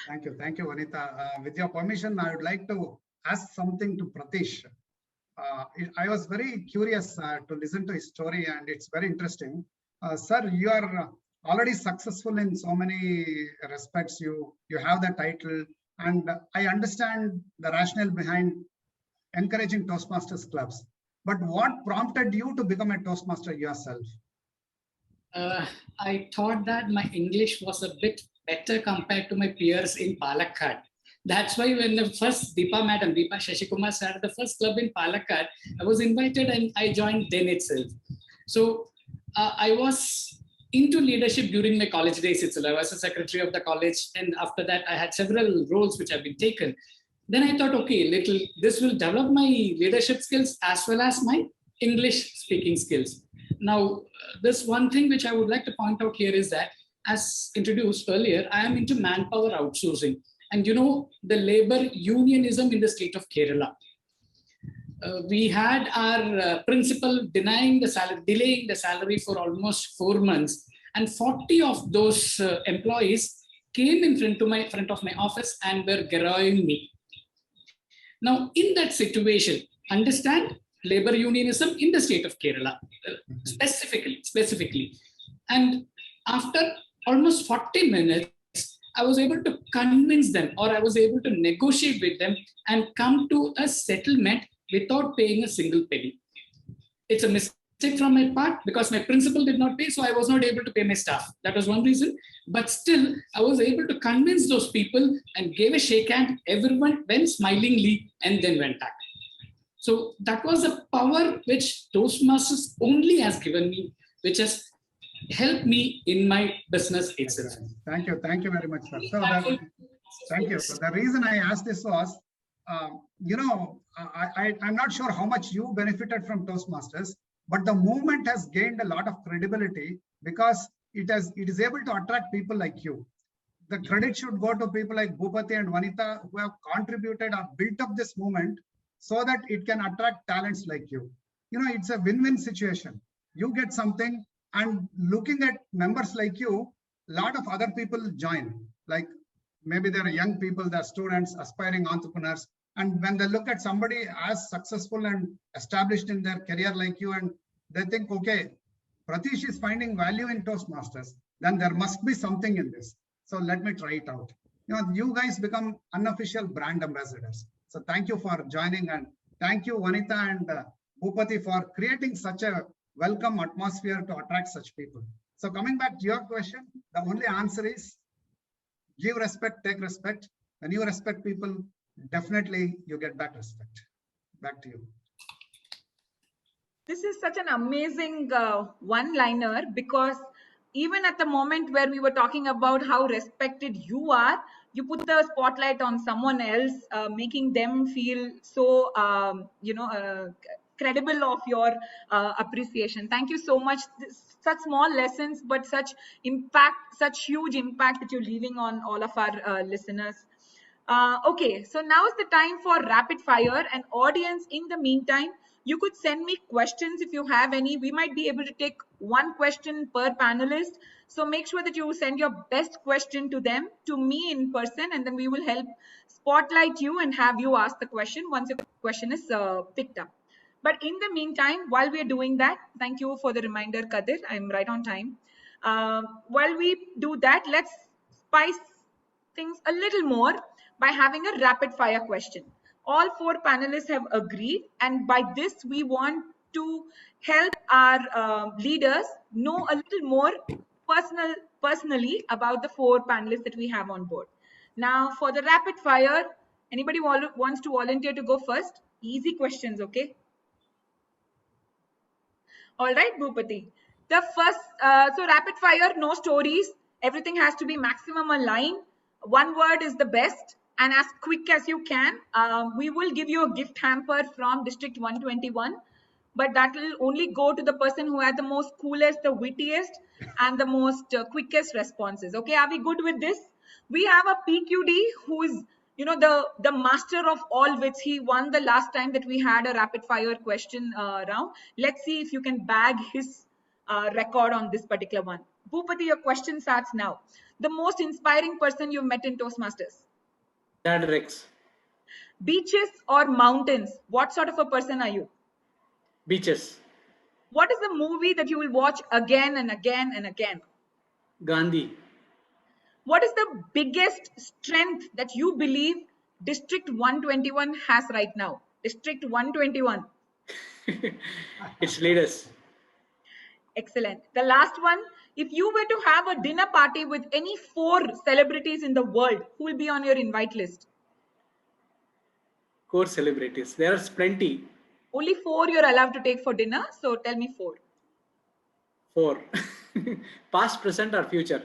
Thank you, Vanitha. With your permission, I would like to ask something to Pratheesh. I was very curious to listen to his story, and it's very interesting. Sir, you are already successful in so many respects. You have the title, and I understand the rationale behind encouraging Toastmasters clubs. But what prompted you to become a Toastmaster yourself? I thought that my English was a bit better compared to my peers in Palakkad. That's why when the first Deepa Shashikumar started the first club in Palakkad, I was invited and I joined then itself. So I was into leadership during my college days itself. I was a secretary of the college, and after that I had several roles which have been taken. Then I thought, okay, this will develop my leadership skills as well as my English speaking skills. Now, this one thing which I would like to point out here is that, as introduced earlier, I am into manpower outsourcing. And you know, the labor unionism in the state of Kerala. We had our principal delaying the salary for almost 4 months. And 40 of those employees came in front of my office and were garroting me. Now, in that situation, understand labor unionism in the state of Kerala, specifically. And after almost 40 minutes, I was able to convince them, or I was able to negotiate with them and come to a settlement without paying a single penny. It's a mistake from my part because my principal did not pay, so I was not able to pay my staff. That was one reason. But still, I was able to convince those people and gave a shake hand. Everyone went smilingly and then went back. So that was a power which Toastmasters only has given me, which has helped me in my business itself. Thank you very much, sir. So thank you. So the reason I asked this was, I'm not sure how much you benefited from Toastmasters, but the movement has gained a lot of credibility because it is able to attract people like you. The credit should go to people like Bhupathi and Vanitha who have contributed or built up this movement so that it can attract talents like you. It's a win-win situation. You get something, and looking at members like you, a lot of other people join. Like maybe they're young people, they're students, aspiring entrepreneurs. And when they look at somebody as successful and established in their career like you, and they think, okay, Pratheesh is finding value in Toastmasters, then there must be something in this. So let me try it out. You guys become unofficial brand ambassadors. So thank you for joining, and thank you, Vanitha and Boopathy, for creating such a welcome atmosphere to attract such people. So coming back to your question, the only answer is give respect, take respect. When you respect people, definitely you get back respect. Back to you. This is such an amazing one-liner, because even at the moment where we were talking about how respected you are, you put the spotlight on someone else, making them feel so, credible of your appreciation. Thank you so much. Such small lessons, but such impact, such huge impact that you're leaving on all of our listeners. Okay, so now is the time for rapid fire. And audience, in the meantime, you could send me questions if you have any. We might be able to take one question per panelist. So make sure that you send your best question to them, to me in person, and then we will help spotlight you and have you ask the question once your question is picked up. But in the meantime, while we are doing that, thank you for the reminder, Kadir. I'm right on time. While we do that, let's spice things a little more by having a rapid fire question. All four panelists have agreed, and by this we want to help our leaders know a little more personally about the four panelists that we have on board. Now for the rapid fire, anybody wants to volunteer to go first? Easy questions, okay? All right, Bhupathi. The first, so rapid fire, no stories. Everything has to be maximum a line. One word is the best, and as quick as you can. We will give you a gift hamper from District 121, but that will only go to the person who had the most coolest, the wittiest, and the most quickest responses. Okay, are we good with this? We have a PQD who is, the master of all wits. He won the last time that we had a rapid fire question round. Let's see if you can bag his record on this particular one. Bhupathi, your question starts now. The most inspiring person you've met in Toastmasters? Dad Rex. Beaches or mountains? What sort of a person are you? Beaches. What is the movie that you will watch again and again and again? Gandhi. What is the biggest strength that you believe District 121 has right now? District 121. It's leaders. Excellent. The last one, if you were to have a dinner party with any 4 celebrities in the world, who will be on your invite list? Core celebrities. There's plenty. Only 4 you're allowed to take for dinner. So tell me 4. 4. Past, present, or future?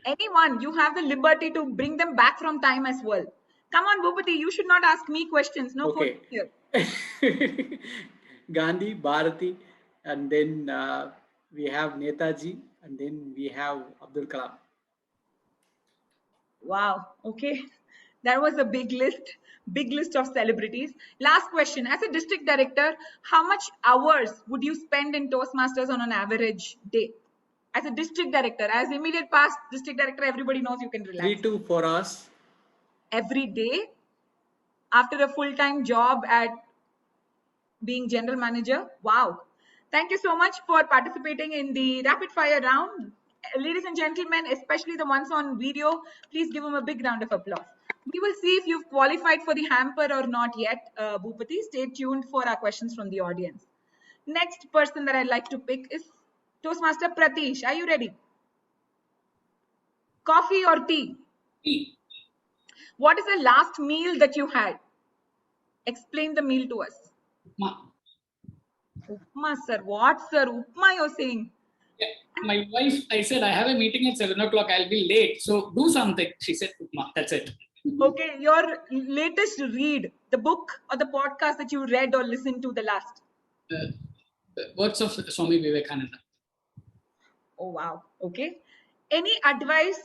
Anyone. You have the liberty to bring them back from time as well. Come on, Bhupathi, you should not ask me questions. No okay. here. Gandhi, Bharati, and then we have Netaji, and then we have Abdul Kalam. Wow. Okay. That was a big list of celebrities. Last question. As a district director, how much hours would you spend in Toastmasters on an average day? As a district director, as immediate past district director, everybody knows you can relax. 3 to 4 hours. Every day after a full-time job at being general manager. Wow. Thank you so much for participating in the rapid fire round. Ladies and gentlemen, especially the ones on video, please give them a big round of applause. We will see if you've qualified for the hamper or not yet, Bhupathi. Stay tuned for our questions from the audience. Next person that I'd like to pick is Toastmaster Pratheesh. Are you ready? Coffee or tea? Tea. What is the last meal that you had? Explain the meal to us. Upma. Upma, sir. What, sir? Upma, you're saying? Yeah. My wife, I said, I have a meeting at 7 o'clock. I'll be late. So do something. She said, Upma. That's it. Okay. Your latest read, the book or the podcast that you read or listened to the last? Words of Swami Vivekananda. Oh, wow. Okay. Any advice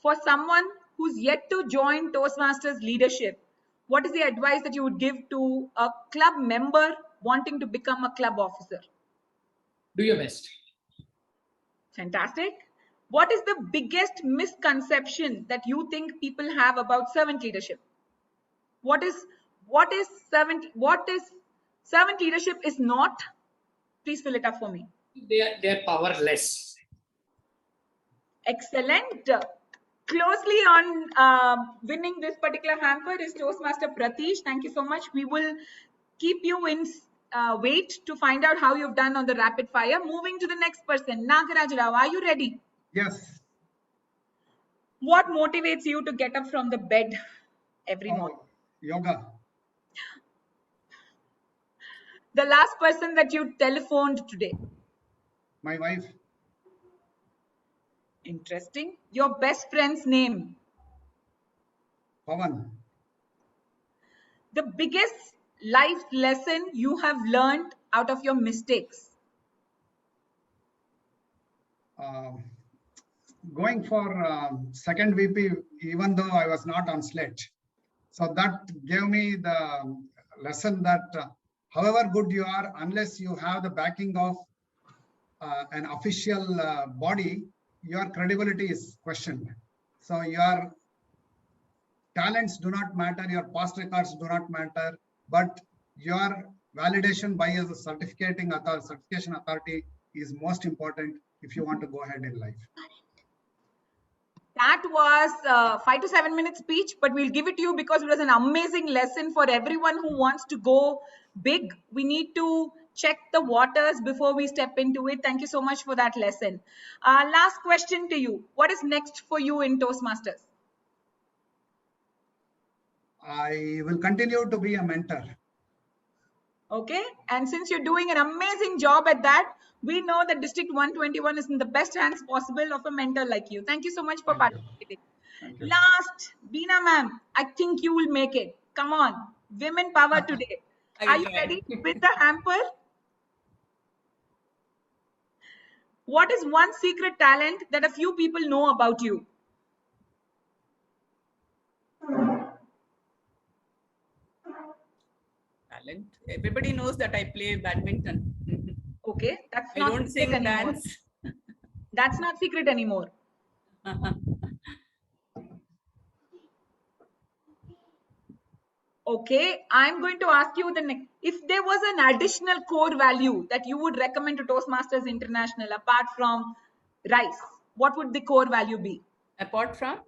for someone who's yet to join Toastmasters leadership? What is the advice that you would give to a club member wanting to become a club officer? Do your best. Fantastic. What is the biggest misconception that you think people have about servant leadership? What is servant leadership is not? Please fill it up for me. They are powerless. Excellent. Closely on winning this particular hamper is Toastmaster Pratheesh. Thank you so much. We will keep you in wait to find out how you've done on the rapid fire. Moving to the next person, Nagaraja, are you ready? Yes. What motivates you to get up from the bed every morning? Yoga. The last person that you telephoned today? My wife. Interesting. Your best friend's name? Pawan. The biggest life lesson you have learned out of your mistakes? Going for second VP, even though I was not on slate. So that gave me the lesson that however good you are, unless you have the backing of an official body, your credibility is questioned. So your talents do not matter, your past records do not matter, but your validation by a certification authority is most important if you want to go ahead in life. That was 5 to 7 minute speech, but we'll give it to you because it was an amazing lesson for everyone who wants to go big. We need to check the waters before we step into it. Thank you so much for that lesson. Last question to you. What is next for you in Toastmasters? I will continue to be a mentor. Okay. And since you're doing an amazing job at that, we know that District 121 is in the best hands possible of a mentor like you. Thank you so much for participating. Last, Beena ma'am, I think you will make it. Come on. Women power today. Are you ready with the hamper? What is one secret talent that a few people know about you? Talent. Everybody knows that I play badminton. Okay, that's I not don't sing, anymore. dance. That's not secret anymore. Okay, I'm going to ask you the next. If there was an additional core value that you would recommend to Toastmasters International apart from rice, what would the core value be? Apart from?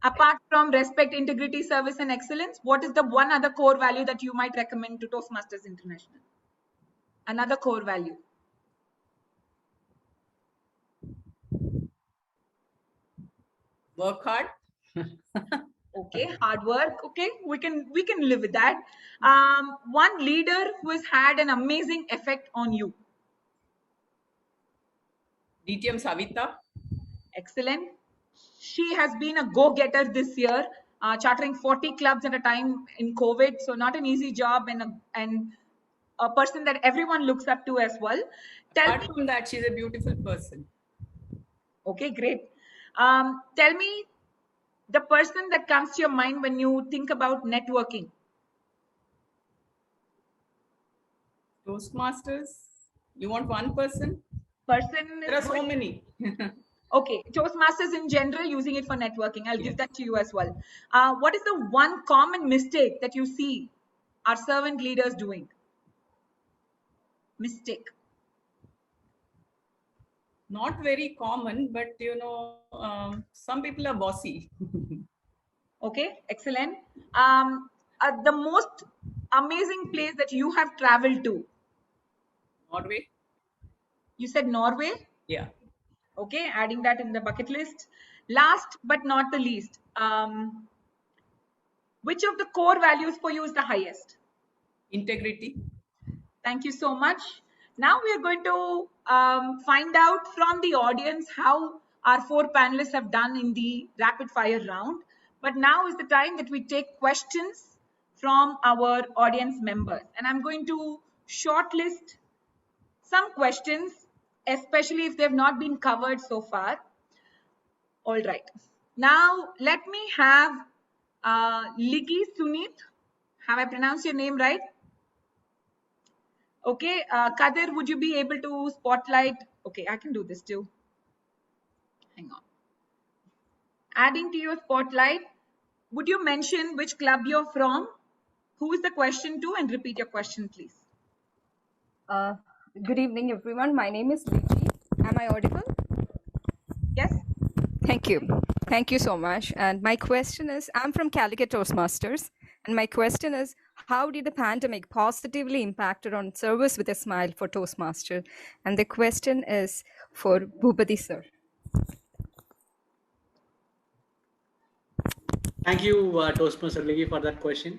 Apart from respect, integrity, service, and excellence, what is the one other core value that you might recommend to Toastmasters International? Another core value. Work hard. Okay, hard work. Okay, we can live with that. One leader who has had an amazing effect on you. DTM Savita. Excellent. She has been a go-getter this year, chartering 40 clubs at a time in COVID. So not an easy job, and a person that everyone looks up to as well. Tell me. Apart from that, she's a beautiful person. Okay, great. Tell me the person that comes to your mind when you think about networking. Toastmasters. You want one person? Person There are is so good. many. Okay, Toastmasters in general, using it for networking. I'll give that to you as well. What is the one common mistake that you see our servant leaders doing? Mistake. Not very common, but some people are bossy. Okay, excellent. The most amazing place that you have traveled to? Norway. You said Norway? Yeah. Okay, adding that in the bucket list. Last but not the least, which of the core values for you is the highest? Integrity. Thank you so much. Now we are going to find out from the audience how our 4 panelists have done in the rapid fire round. But now is the time that we take questions from our audience members. And I'm going to shortlist some questions, especially if they've not been covered so far. All right. Now let me have Ligi Sunit. Have I pronounced your name right? Okay, Kadir, would you be able to spotlight? Okay, I can do this too. Hang on. Adding to your spotlight, would you mention which club you're from? Who is the question to? And repeat your question, please. Good evening, everyone. My name is Vicky. Am I audible? Yes? Thank you. Thank you so much. And my question is, I'm from Calicut Toastmasters. And my question is, how did the pandemic positively impacted on service with a smile for Toastmaster? And the question is for Bhupathi sir. Thank you, Toastmaster Ligi, for that question.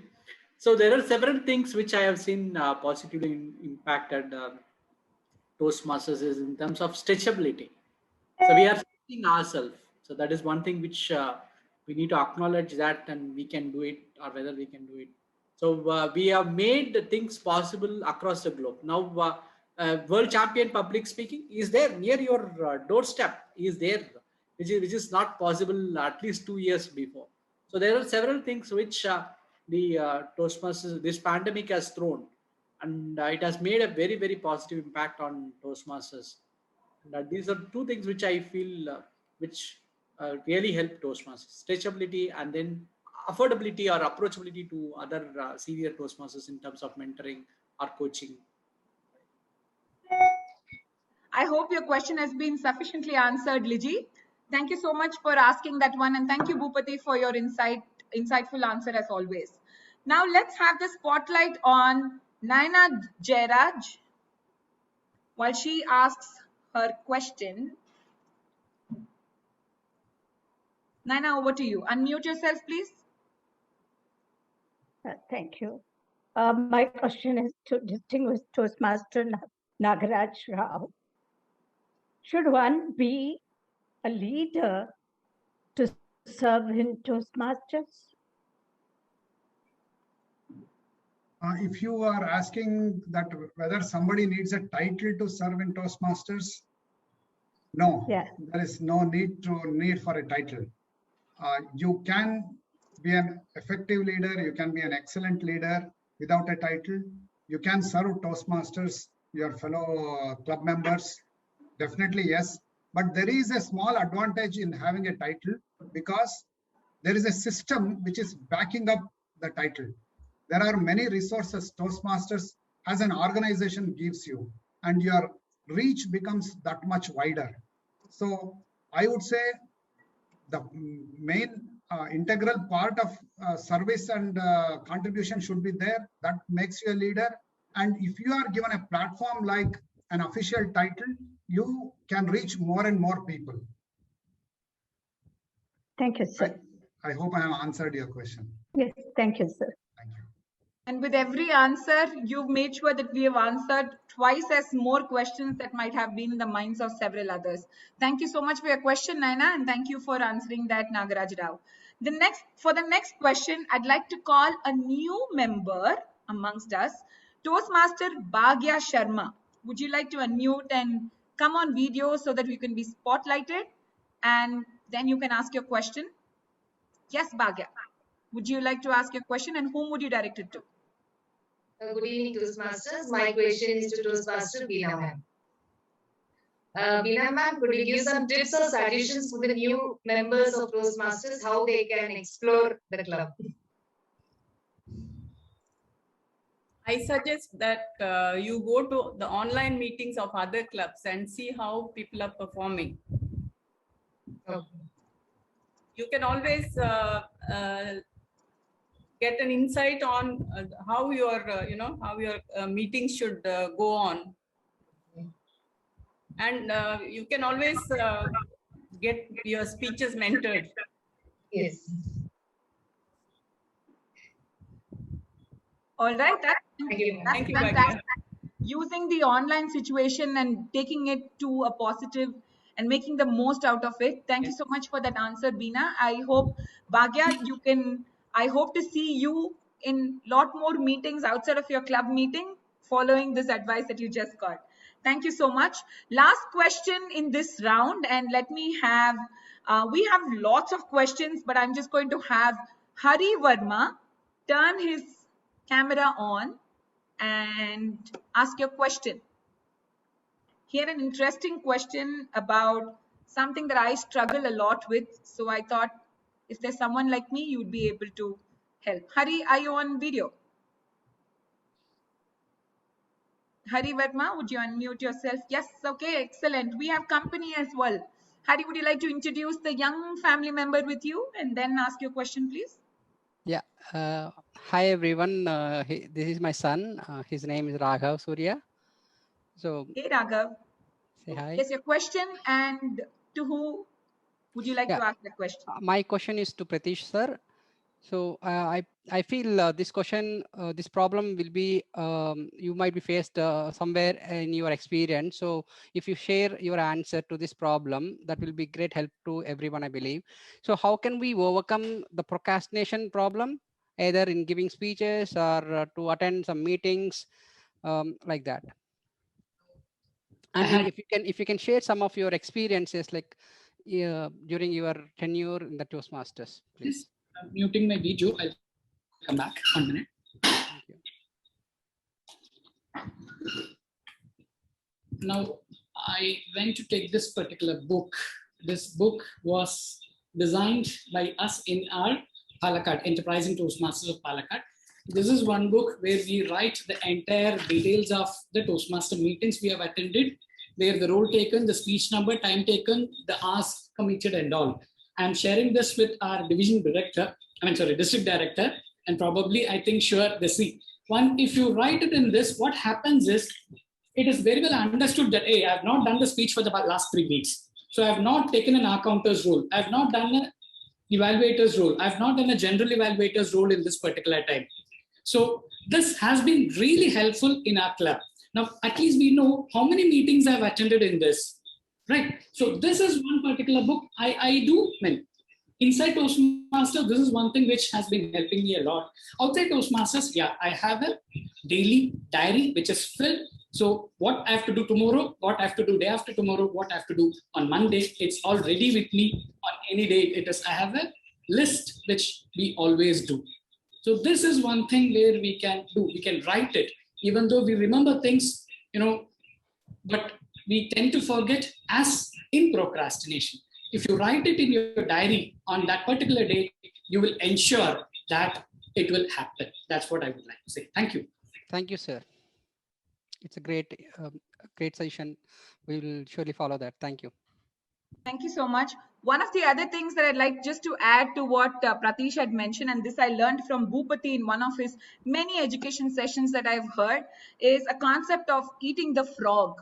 So there are several things which I have seen positively impacted Toastmasters is in terms of stretchability. So we are stretching ourselves. So that is one thing which we need to acknowledge that, and we can do it, or whether we can do it. So we have made things possible across the globe. Now, world champion public speaking is there near your doorstep. Is there, which is not possible at least 2 years before. So there are several things which the Toastmasters, this pandemic has thrown, and it has made a very, very positive impact on Toastmasters. And these are 2 things which I feel which really help Toastmasters: stretchability and then affordability or approachability to other senior Toastmasters in terms of mentoring or coaching. I hope your question has been sufficiently answered, Ligi. Thank you so much for asking that one. And thank you, Bhupathi, for your insightful answer as always. Now let's have the spotlight on Naina Jairaj while she asks her question. Naina, over to you. Unmute yourself, please. Thank you. My question is to distinguished Toastmaster Nagaraj Rao. Should one be a leader to serve in Toastmasters? If you are asking that whether somebody needs a title to serve in Toastmasters, no, Yeah. there is no need for a title. You can be an effective leader, you can be an excellent leader without a title. You can serve Toastmasters, your fellow club members, definitely yes. But there is a small advantage in having a title because there is a system which is backing up the title. There are many resources Toastmasters as an organization gives you, and your reach becomes that much wider. So I would say the main integral part of service and contribution should be there. That makes you a leader. And if you are given a platform like an official title, you can reach more and more people. Thank you, sir. I hope I have answered your question. Yes, thank you, sir. Thank you. And with every answer, you've made sure that we have answered twice as more questions that might have been in the minds of several others. Thank you so much for your question, Naina, and thank you for answering that, Nagaraj Rao. For the next question, I'd like to call a new member amongst us Toastmaster Bhagya Sharma, would you like to unmute and come on video so that we can be spotlighted? And then you can ask your question. Yes, Bhagya. Would you like to ask your question, and whom would you direct it to? Good evening, Toastmasters. My question is to Toastmaster Beena ma'am. Beena ma'am, could you give some tips or suggestions for the new members of Toastmasters, how they can explore the club? I suggest that you go to the online meetings of other clubs and see how people are performing. Okay. You can always get an insight on how your meetings should go on, and you can always get your speeches mentored. Yes. All right, Thank you. Thank you, fantastic. Bhagya. Using the online situation and taking it to a positive and making the most out of it. Thank you so much for that answer, Beena. I hope, Bhagya, I hope to see you in lot more meetings outside of your club meeting following this advice that you just got. Thank you so much. Last question in this round, and let me have, we have lots of questions, but I'm just going to have Hari Verma turn his camera on and ask your question. Here an interesting question about something that I struggle a lot with. So I thought if there's someone like me, you'd be able to help. Hari, are you on video? Hari Verma, would you unmute yourself? Yes, okay, excellent. We have company as well. Hari, would you like to introduce the young family member with you and then ask your question, please? Yeah. Hi, everyone. This is my son. His name is Raghav Surya. So, hey, Raghav. Say hi. Yes, your question, and to who would you like to ask the question? My question is to Pratheesh, sir. So I feel this question, this problem will be, you might be faced somewhere in your experience. So if you share your answer to this problem, that will be great help to everyone, I believe. So how can we overcome the procrastination problem, either in giving speeches or to attend some meetings like that? And if you can share some of your experiences, like during your tenure in the Toastmasters, please. I'm muting my video. I'll come back 1 minute. Thank you. Now, I went to take this particular book. This book was designed by us in our Palakkad, Enterprising Toastmasters of Palakkad. This is one book where we write the entire details of the Toastmaster meetings we have attended, where the role taken, the speech number, time taken, the hours committed and all. I'm sharing this with our district director, and probably I think sure they see. One, if you write it in this, what happens is, it is very well understood that, hey, I have not done the speech for the last 3 weeks. So I have not taken an accounter's role. I have not done an evaluator's role. I have not done a general evaluator's role in this particular time. So this has been really helpful in our club. Now, at least we know how many meetings I've attended in this, right? So this is one particular book inside Toastmasters, this is one thing which has been helping me a lot. Outside Toastmasters, I have a daily diary which is filled. So what I have to do tomorrow, what I have to do day after tomorrow, what I have to do on Monday, it's all ready with me on any day it is. I have a list which we always do. So this is one thing where we can do. We can write it, even though we remember things, but we tend to forget as in procrastination. If you write it in your diary on that particular day, you will ensure that it will happen. That's what I would like to say. Thank you. Thank you, sir. It's a great session. We will surely follow that. Thank you. Thank you so much. One of the other things that I'd like just to add to what Pratheesh had mentioned, and this I learned from Boopathy in one of his many education sessions that I've heard, is a concept of eating the frog.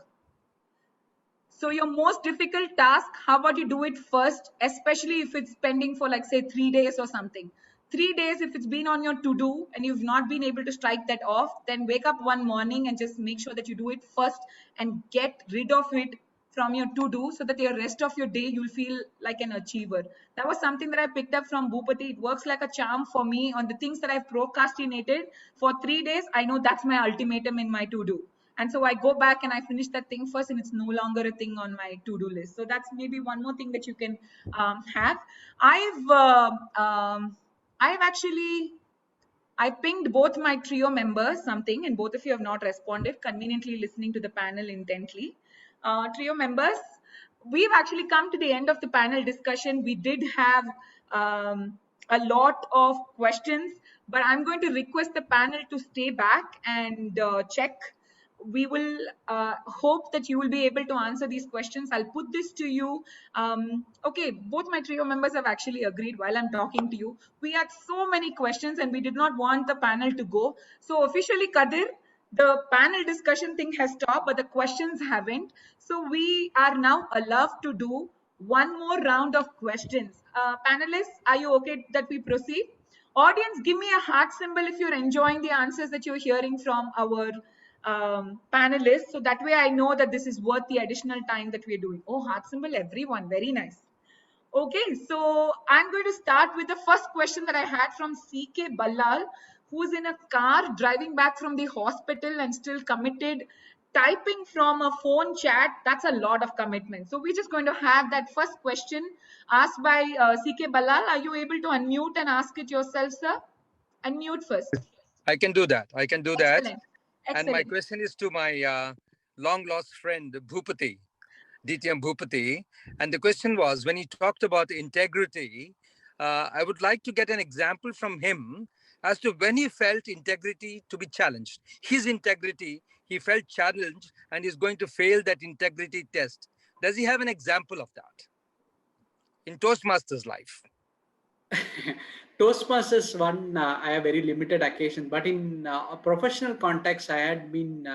So your most difficult task, how about you do it first, especially if it's pending for like say 3 days or something. 3 days, if it's been on your to-do and you've not been able to strike that off, then wake up one morning and just make sure that you do it first and get rid of it from your to-do so that your rest of your day you'll feel like an achiever. That was something that I picked up from Bhupathi. It works like a charm for me on the things that I've procrastinated for 3 days. I know that's my ultimatum in my to-do. And so I go back and I finish that thing first, and it's no longer a thing on my to-do list. So that's maybe one more thing that you can have. I've actually I pinged both my trio members something, and both of you have not responded, conveniently listening to the panel intently. Trio members, we've actually come to the end of the panel discussion. We did have a lot of questions, but I'm going to request the panel to stay back and check. We will hope that you will be able to answer these questions. I'll put this to you. Okay, both my trio members have actually agreed while I'm talking to you. We had so many questions and we did not want the panel to go. So officially, Kadir, the panel discussion thing has stopped, but the questions haven't. So we are now allowed to do one more round of questions. Panelists, are you okay that we proceed? Audience, give me a heart symbol if you're enjoying the answers that you're hearing from our panelists. So that way I know that this is worth the additional time that we're doing. Oh, heart symbol, everyone. Very nice. Okay, so I'm going to start with the first question that I had from CK Ballal, who's in a car driving back from the hospital and still committed, typing from a phone chat. That's a lot of commitment. So we're just going to have that first question asked by CK Ballal. Are you able to unmute and ask it yourself, sir? Unmute first. I can do that. I can do Excellent. that. Excellent. And my question is to my long lost friend, Bhupathi, DTM Bhupathi. And the question was, when he talked about integrity, I would like to get an example from him as to when he felt integrity to be challenged. His integrity, he felt challenged and is going to fail that integrity test. Does he have an example of that in Toastmasters life? Toastmasters one, I have very limited occasion, but in a professional context, I had been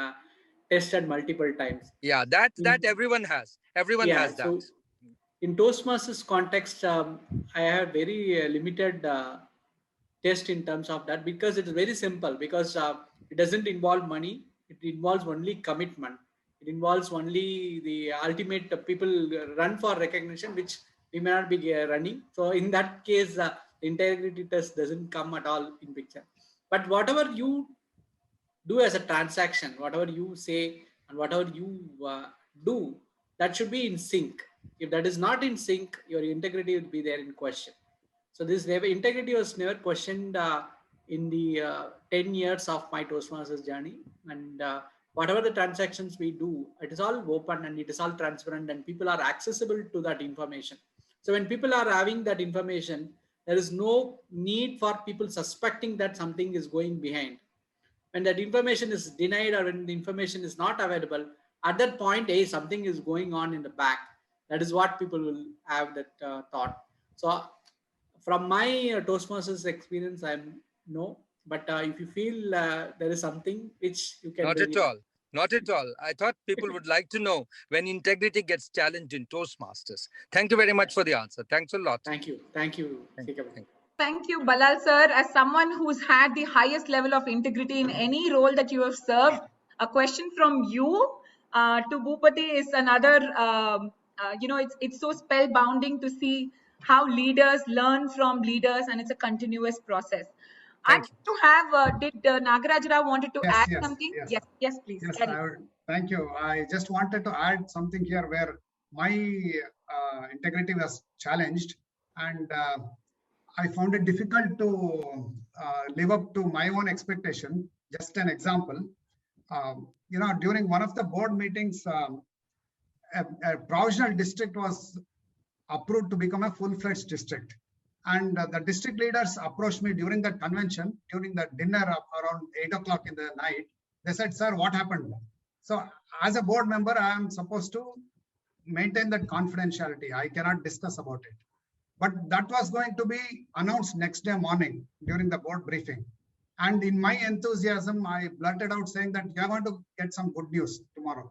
tested multiple times. Yeah, that everyone has. Everyone has that. So in Toastmasters context, I have very limited test in terms of that, because it's very simple, because it doesn't involve money. It involves only commitment. It involves only the ultimate people run for recognition, which we may not be running. So in that case, integrity test doesn't come at all in picture. But whatever you do as a transaction, whatever you say and whatever you do, that should be in sync. If that is not in sync, your integrity will be there in question. So this integrity was never questioned in the 10 years of my Toastmasters journey. And whatever the transactions we do, it is all open and it is all transparent, and people are accessible to that information. So when people are having that information, there is no need for people suspecting that something is going behind. When that information is denied or when the information is not available, at that point, hey, something is going on in the back. That is what people will have that thought. So from my Toastmasters experience, I'm no. But if you feel there is something which you can... Not at all. Not at all. I thought people would like to know when integrity gets challenged in Toastmasters. Thank you very much for the answer. Thanks a lot. Thank you. Thank you. Thank you, Ballal sir. As someone who's had the highest level of integrity in any role that you have served, a question from you to Boopathy is another, it's so spellbounding to see how leaders learn from leaders, and it's a continuous process. I to have, did Nagaraja wanted to add something? Yes, please. Yes, thank you. I just wanted to add something here where my integrity was challenged, and I found it difficult to live up to my own expectation. Just an example, during one of the board meetings, a provisional district was approved to become a full-fledged district. And the district leaders approached me during that convention, during the dinner around 8 o'clock in the night. They said, sir, what happened? So as a board member, I am supposed to maintain that confidentiality. I cannot discuss about it. But that was going to be announced next day morning during the board briefing. And in my enthusiasm, I blurted out saying that you are going to get some good news tomorrow.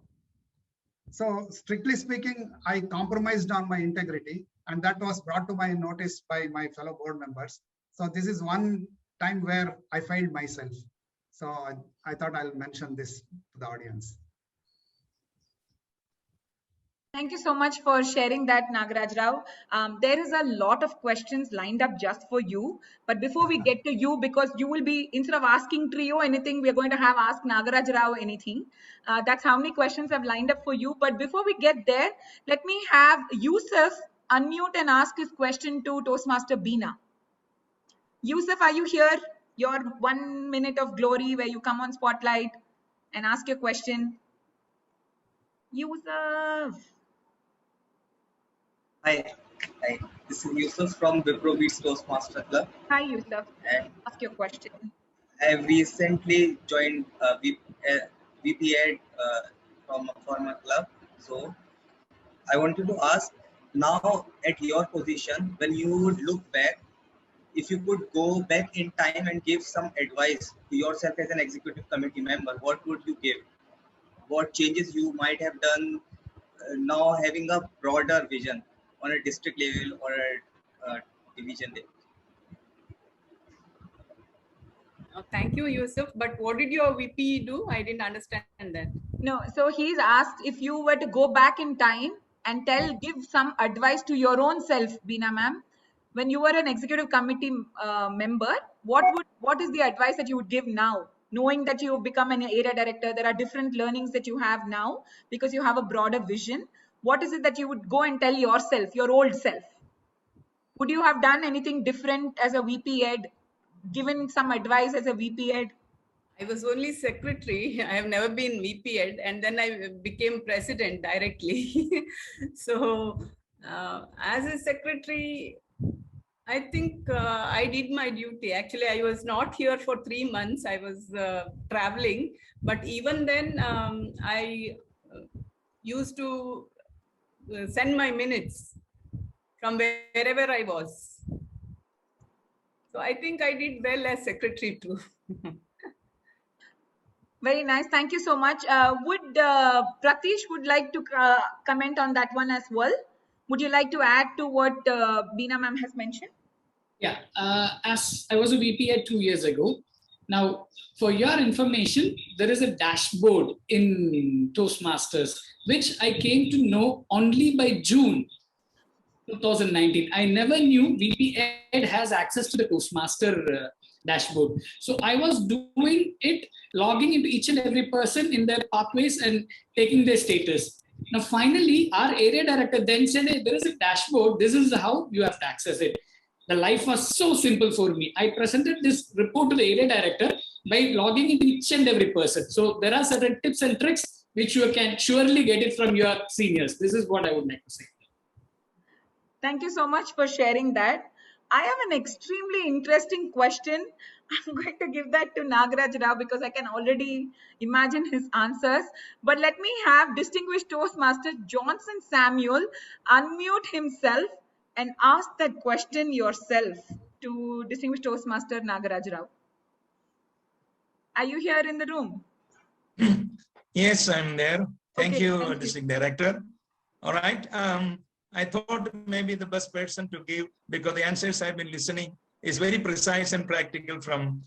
So strictly speaking, I compromised on my integrity, and that was brought to my notice by my fellow board members. So this is one time where I failed myself. So I thought I'll mention this to the audience. Thank you so much for sharing that, Nagaraj Rao. There is a lot of questions lined up just for you. But before we get to you, because you will be, instead of asking trio anything, we're going to have ask Nagaraj Rao anything. That's how many questions I've lined up for you. But before we get there, let me have Yusuf unmute and ask his question to Toastmaster Beena. Yusuf, are you here? Your 1 minute of glory where you come on spotlight and ask your question. Yusuf. Hi, this is Yusuf from Wipro Beats Toastmaster Club. Hi, Yusuf. And ask your question. I have recently joined VP Ed from a former club. So I wanted to ask, now at your position, when you would look back, if you could go back in time and give some advice to yourself as an executive committee member, what would you give? What changes you might have done now having a broader vision on a district level or a division level? Thank you, Yusuf. But what did your VP do? I didn't understand that. No, so he's asked if you were to go back in time and give some advice to your own self, Beena ma'am, when you were an executive committee member, what is the advice that you would give now? Knowing that you've become an area director, there are different learnings that you have now because you have a broader vision. What is it that you would go and tell yourself, your old self? Would you have done anything different as a VP Ed, given some advice as a VP Ed? I was only secretary. I have never been VP Ed, and then I became president directly. So as a secretary, I think I did my duty. Actually, I was not here for 3 months. I was traveling. But even then, I used to send my minutes from wherever I was. So I think I did well as secretary too. Very nice. Thank you so much. Would Pratheesh would like to comment on that one as well? Would you like to add to what Beena ma'am has mentioned? Yeah, as I was a VP Ed 2 years ago. Now, for your information, there is a dashboard in Toastmasters, which I came to know only by June 2019. I never knew VP Ed has access to the Toastmaster dashboard. So I was doing it, logging into each and every person in their pathways and taking their status. Now, finally, our area director then said, hey, there is a dashboard. This is how you have to access it. The life was so simple for me. I presented this report to the area director by logging into each and every person. So there are certain tips and tricks which you can surely get it from your seniors. This is what I would like to say. Thank you so much for sharing that. I have an extremely interesting question. I'm going to give that to Nagaraj Rao because I can already imagine his answers. But let me have distinguished Toastmaster Johnson Samuel unmute himself and ask that question yourself to distinguished Toastmaster Nagaraj Rao. Are you here in the room? Yes, I'm there. Thank Okay, you, thank you. District Director. All right. I thought maybe the best person to give, because the answers I've been listening is very precise and practical from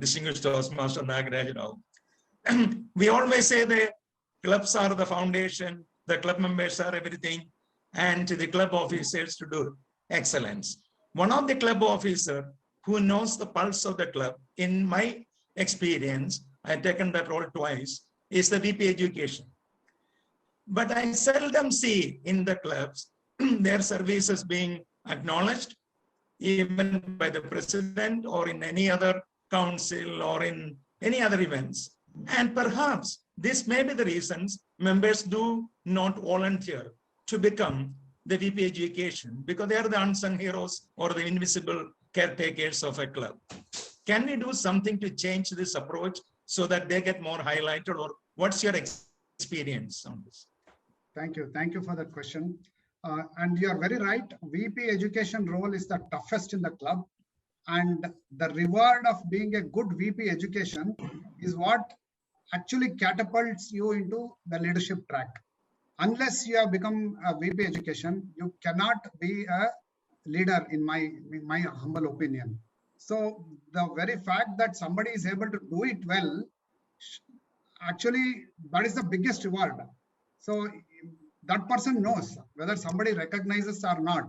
distinguished Toastmaster Nagaraja. We always say the clubs are the foundation, the club members are everything, and the club officers to do excellence. One of the club officers who knows the pulse of the club, in my experience, I've taken that role twice, is the VP Education. But I seldom see in the clubs their services being acknowledged, even by the president or in any other council or in any other events. And perhaps this may be the reasons members do not volunteer to become the VP Education, because they are the unsung heroes or the invisible caretakers of a club. Can we do something to change this approach so that they get more highlighted, or what's your experience on this? Thank you. Thank you for that question. And you are very right. VP Education role is the toughest in the club. And the reward of being a good VP Education is what actually catapults you into the leadership track. Unless you have become a VP Education, you cannot be a leader, in my humble opinion. So the very fact that somebody is able to do it well, actually, that is the biggest reward. So that person knows whether somebody recognizes or not.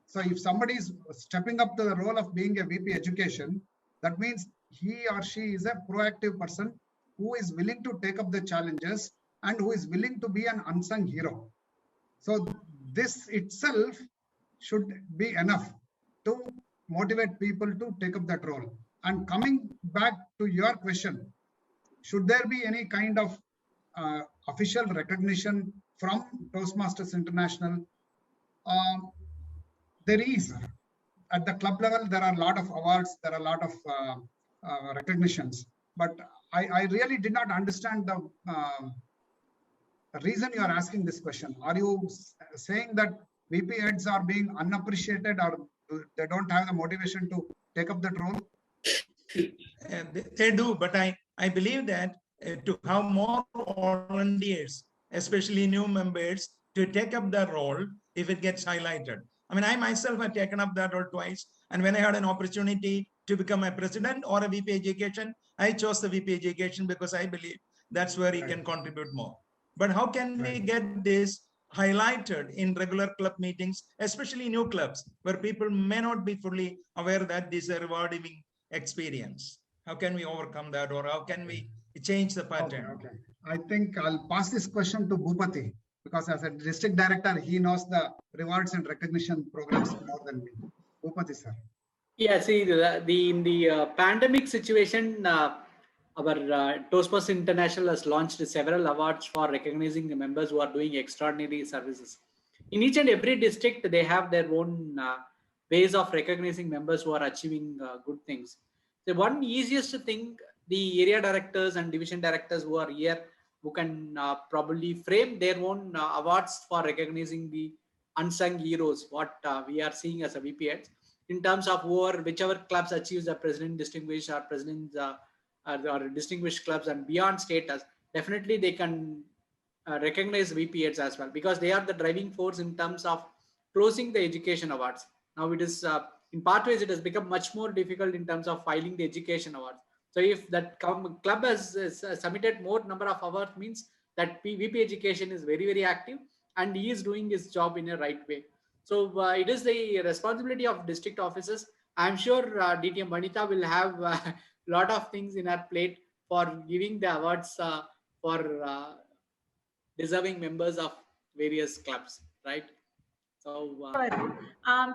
So if somebody is stepping up to the role of being a VP education, that means he or she is a proactive person who is willing to take up the challenges and who is willing to be an unsung hero. So this itself should be enough to motivate people to take up that role. And coming back to your question, should there be any kind of official recognition from Toastmasters International? There is. At the club level, there are a lot of awards, there are a lot of recognitions. But I really did not understand the reason you are asking this question. Are you saying that VP heads are being unappreciated, or they don't have the motivation to take up that role? They do, but I believe that to have more volunteers, especially new members, to take up the role if it gets highlighted. I mean, I myself have taken up that role twice. And when I had an opportunity to become a president or a VP education, I chose the VP education because I believe that's where he can contribute more. But how can we get this highlighted in regular club meetings, especially new clubs, where people may not be fully aware that this is a rewarding experience? How can we overcome that, or how can we change the pattern? Okay. I think I'll pass this question to Boopathy, because as a district director, he knows the rewards and recognition programs more than me. Boopathy, sir. Yeah, see, in the pandemic situation, our Toastmasters International has launched several awards for recognizing the members who are doing extraordinary services. In each and every district, they have their own ways of recognizing members who are achieving good things. The one easiest thing, the area directors and division directors who are here, who can probably frame their own awards for recognizing the unsung heroes, what we are seeing as a VPH, in terms of whichever clubs achieves a president distinguished or presidents or distinguished clubs and beyond status, definitely they can recognize VPHs as well, because they are the driving force in terms of closing the education awards. Now it is in pathways, it has become much more difficult in terms of filing the education awards. So if that club has submitted more number of awards, means that VP education is very, very active and he is doing his job in a right way. So it is the responsibility of district officers. I'm sure DTM Vanitha will have a lot of things in her plate for giving the awards for deserving members of various clubs, right? So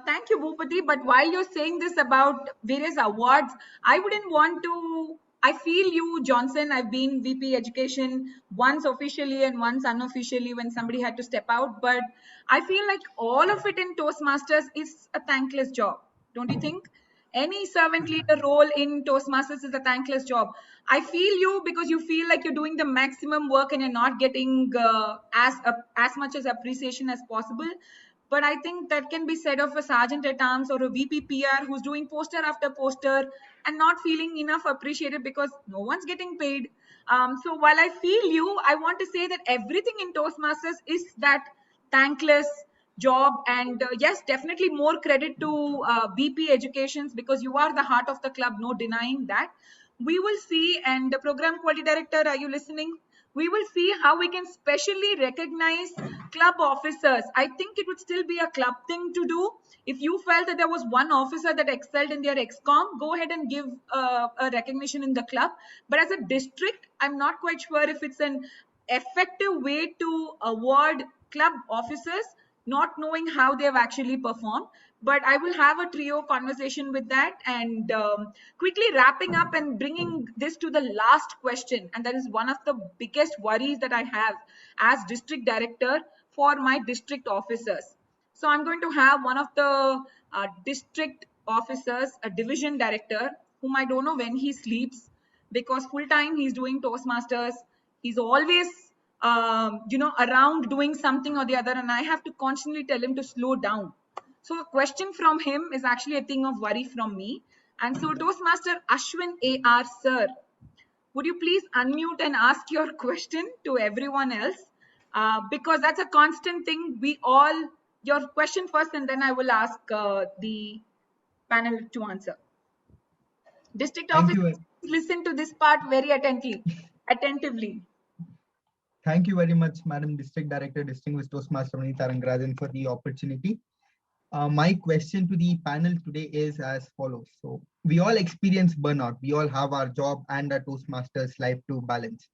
thank you, Bhupathi. But while you're saying this about various awards, I wouldn't want to. I feel you, Johnson. I've been VP education once officially and once unofficially when somebody had to step out. But I feel like all of it in Toastmasters is a thankless job. Don't you think? Any servant leader role in Toastmasters is a thankless job. I feel you, because you feel like you're doing the maximum work and you're not getting as much as appreciation as possible. But I think that can be said of a sergeant at arms or a VP PR who's doing poster after poster and not feeling enough appreciated because no one's getting paid. So while I feel you, I want to say that everything in Toastmasters is that thankless job. And yes, definitely more credit to VP educations, because you are the heart of the club, no denying that. We will see. And the program quality director, are you listening? We will see how we can specially recognize club officers. I think it would still be a club thing to do. If you felt that there was one officer that excelled in their XCOM, go ahead and give a recognition in the club. But as a district, I'm not quite sure if it's an effective way to award club officers, not knowing how they have actually performed. But I will have a trio conversation with that. And quickly wrapping up and bringing this to the last question, and that is one of the biggest worries that I have as district director for my district officers. So I'm going to have one of the district officers, a division director, whom I don't know when he sleeps, because full time he's doing Toastmasters. He's always around doing something or the other, and I have to constantly tell him to slow down. So a question from him is actually a thing of worry from me. And so Toastmaster Ashwin AR sir, would you please unmute and ask your question to everyone else? Because that's a constant thing. Your question first, and then I will ask the panel to answer. District officers, listen to this part very attentively. Thank you very much, Madam District Director, Distinguished Toastmaster Vanitha Rangarajan, for the opportunity. My question to the panel today is as follows. So we all experience burnout. We all have our job and our Toastmasters life to balance.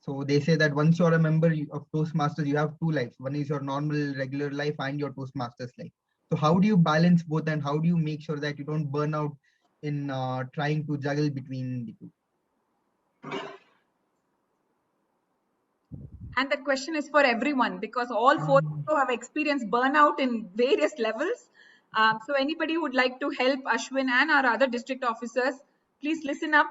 So they say that once you're a member of Toastmasters, you have two lives. One is your normal regular life and your Toastmasters life. So how do you balance both, and how do you make sure that you don't burn out in trying to juggle between the two? And that question is for everyone, because all four have experienced burnout in various levels. So anybody who would like to help Ashwin and our other district officers, please listen up.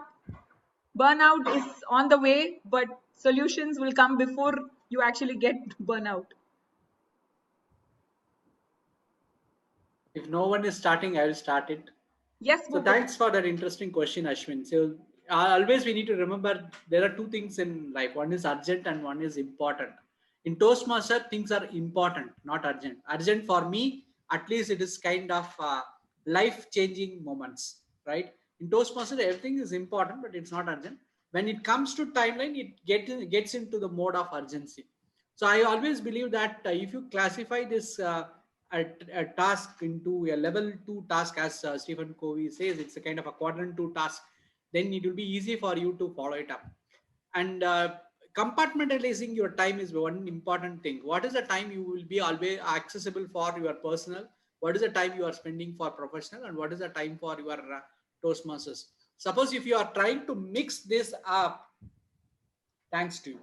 Burnout is on the way, but solutions will come before you actually get burnout. If no one is starting, I will start it. Yes. So thanks for that interesting question, Ashwin. So always we need to remember there are two things in life. One is urgent and one is important. In Toastmaster, things are important, not urgent. Urgent for me, at least it is kind of life-changing moments, right? In Toastmaster, everything is important, but it's not urgent. When it comes to timeline, it gets into the mode of urgency. So I always believe that if you classify this a task into a level 2 task, as Stephen Covey says, it's a kind of a quadrant 2 task, then it will be easy for you to follow it up. And compartmentalizing your time is one important thing. What is the time you will be always accessible for your personal? What is the time you are spending for professional? And what is the time for your Toastmasters? Suppose if you are trying to mix this up, thanks to you,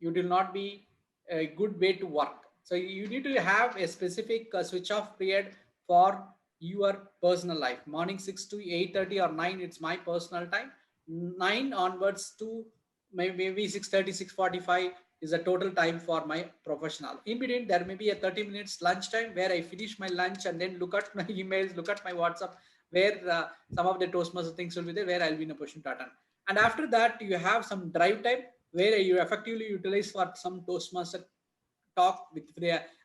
it will not be a good way to work. So you need to have a specific switch off period for your personal life. Morning 6 to 8:30 or 9, it's my personal time. 9 onwards to maybe 6:30, 6:45 is a total time for my professional. In between, there may be a 30 minutes lunch time where I finish my lunch and then look at my emails, look at my WhatsApp, where some of the Toastmaster things will be there, where I'll be in a position to attend. And after that, you have some drive time where you effectively utilize for some Toastmaster talk with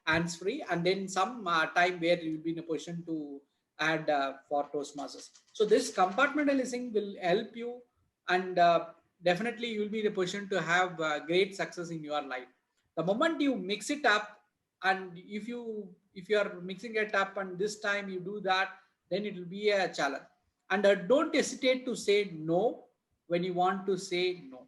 hands free, and then some time where you'll be in a position to add for Toastmasters. So this compartmentalizing will help you, and definitely you'll be in a position to have great success in your life. The moment you mix it up, and if you are mixing it up and this time you do that, then it will be a challenge. And don't hesitate to say no when you want to say no.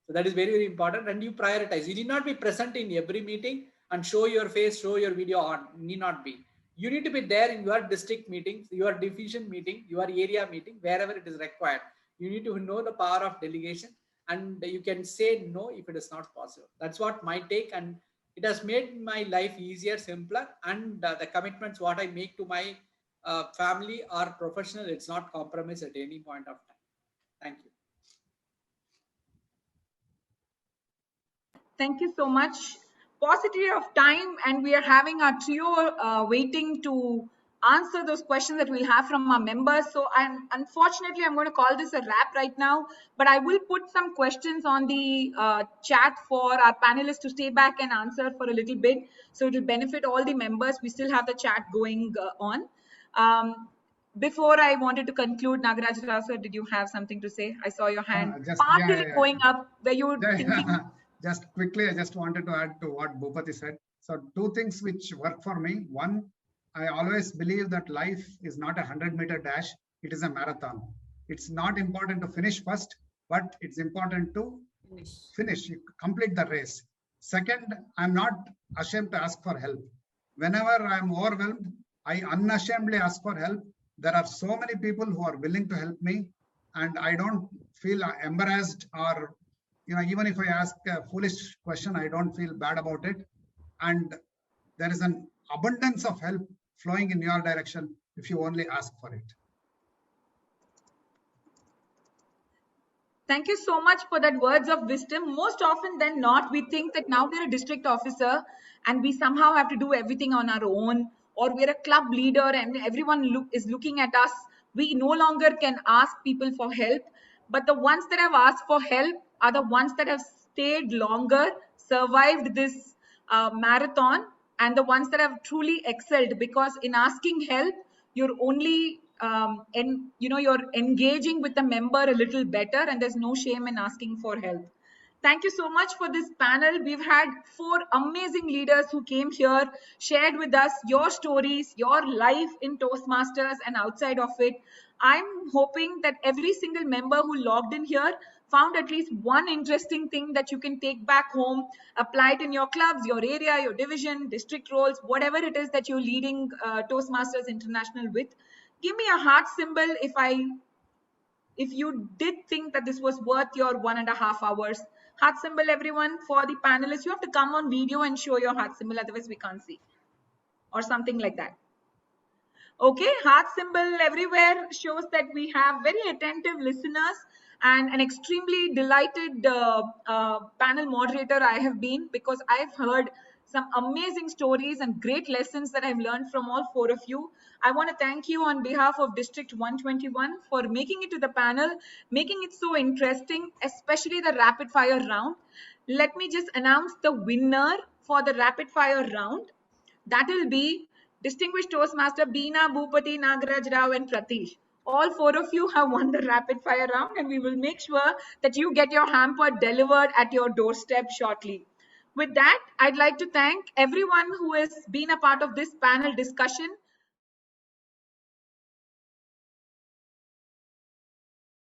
So that is very, very important, and you prioritize. You need not be present in every meeting and show your face, show your video on. Need not be. You need to be there in your district meetings, your division meeting, your area meeting, wherever it is required. You need to know the power of delegation, and you can say no if it is not possible. That's what my take, and it has made my life easier, simpler, and the commitments what I make to my family or professional, it's not compromised at any point of time. Thank you. Thank you so much. Paucity of time, and we are having our trio waiting to answer those questions that we'll have from our members. So unfortunately, I'm going to call this a wrap right now, but I will put some questions on the chat for our panelists to stay back and answer for a little bit. So it will benefit all the members. We still have the chat going on. Before I wanted to conclude, Nagaraja sir, did you have something to say? I saw your hand partially going up. Were you thinking? Just quickly, I just wanted to add to what Boopathy said. So two things which work for me. One, I always believe that life is not a 100-meter dash. It is a marathon. It's not important to finish first, but it's important to finish, complete the race. Second, I'm not ashamed to ask for help. Whenever I'm overwhelmed, I unashamedly ask for help. There are so many people who are willing to help me, and I don't feel embarrassed, or even if I ask a foolish question, I don't feel bad about it. And there is an abundance of help flowing in your direction if you only ask for it. Thank you so much for that words of wisdom. Most often than not, we think that now we're a district officer and we somehow have to do everything on our own, or we're a club leader and everyone is looking at us. We no longer can ask people for help. But the ones that have asked for help are the ones that have stayed longer, survived this marathon, and the ones that have truly excelled, because in asking help, you're only you're engaging with the member a little better, and there's no shame in asking for help. Thank you so much for this panel. We've had 4 amazing leaders who came here, shared with us your stories, your life in Toastmasters and outside of it. I'm hoping that every single member who logged in here found at least one interesting thing that you can take back home, apply it in your clubs, your area, your division, district roles, whatever it is that you're leading Toastmasters International with. Give me a heart symbol if you did think that this was worth your 1.5 hours. Heart symbol, everyone, for the panelists. You have to come on video and show your heart symbol, otherwise we can't see. Or something like that. Okay, heart symbol everywhere shows that we have very attentive listeners and an extremely delighted panel moderator I have been, because I've heard some amazing stories and great lessons that I've learned from all 4 of you. I want to thank you on behalf of District 121 for making it to the panel, making it so interesting, especially the rapid fire round. Let me just announce the winner for the rapid fire round. That will be Distinguished Toastmaster Beena, Bhupathi, Nagaraja, and Pratheesh. All 4 of you have won the rapid fire round, and we will make sure that you get your hamper delivered at your doorstep shortly. With that, I'd like to thank everyone who has been a part of this panel discussion.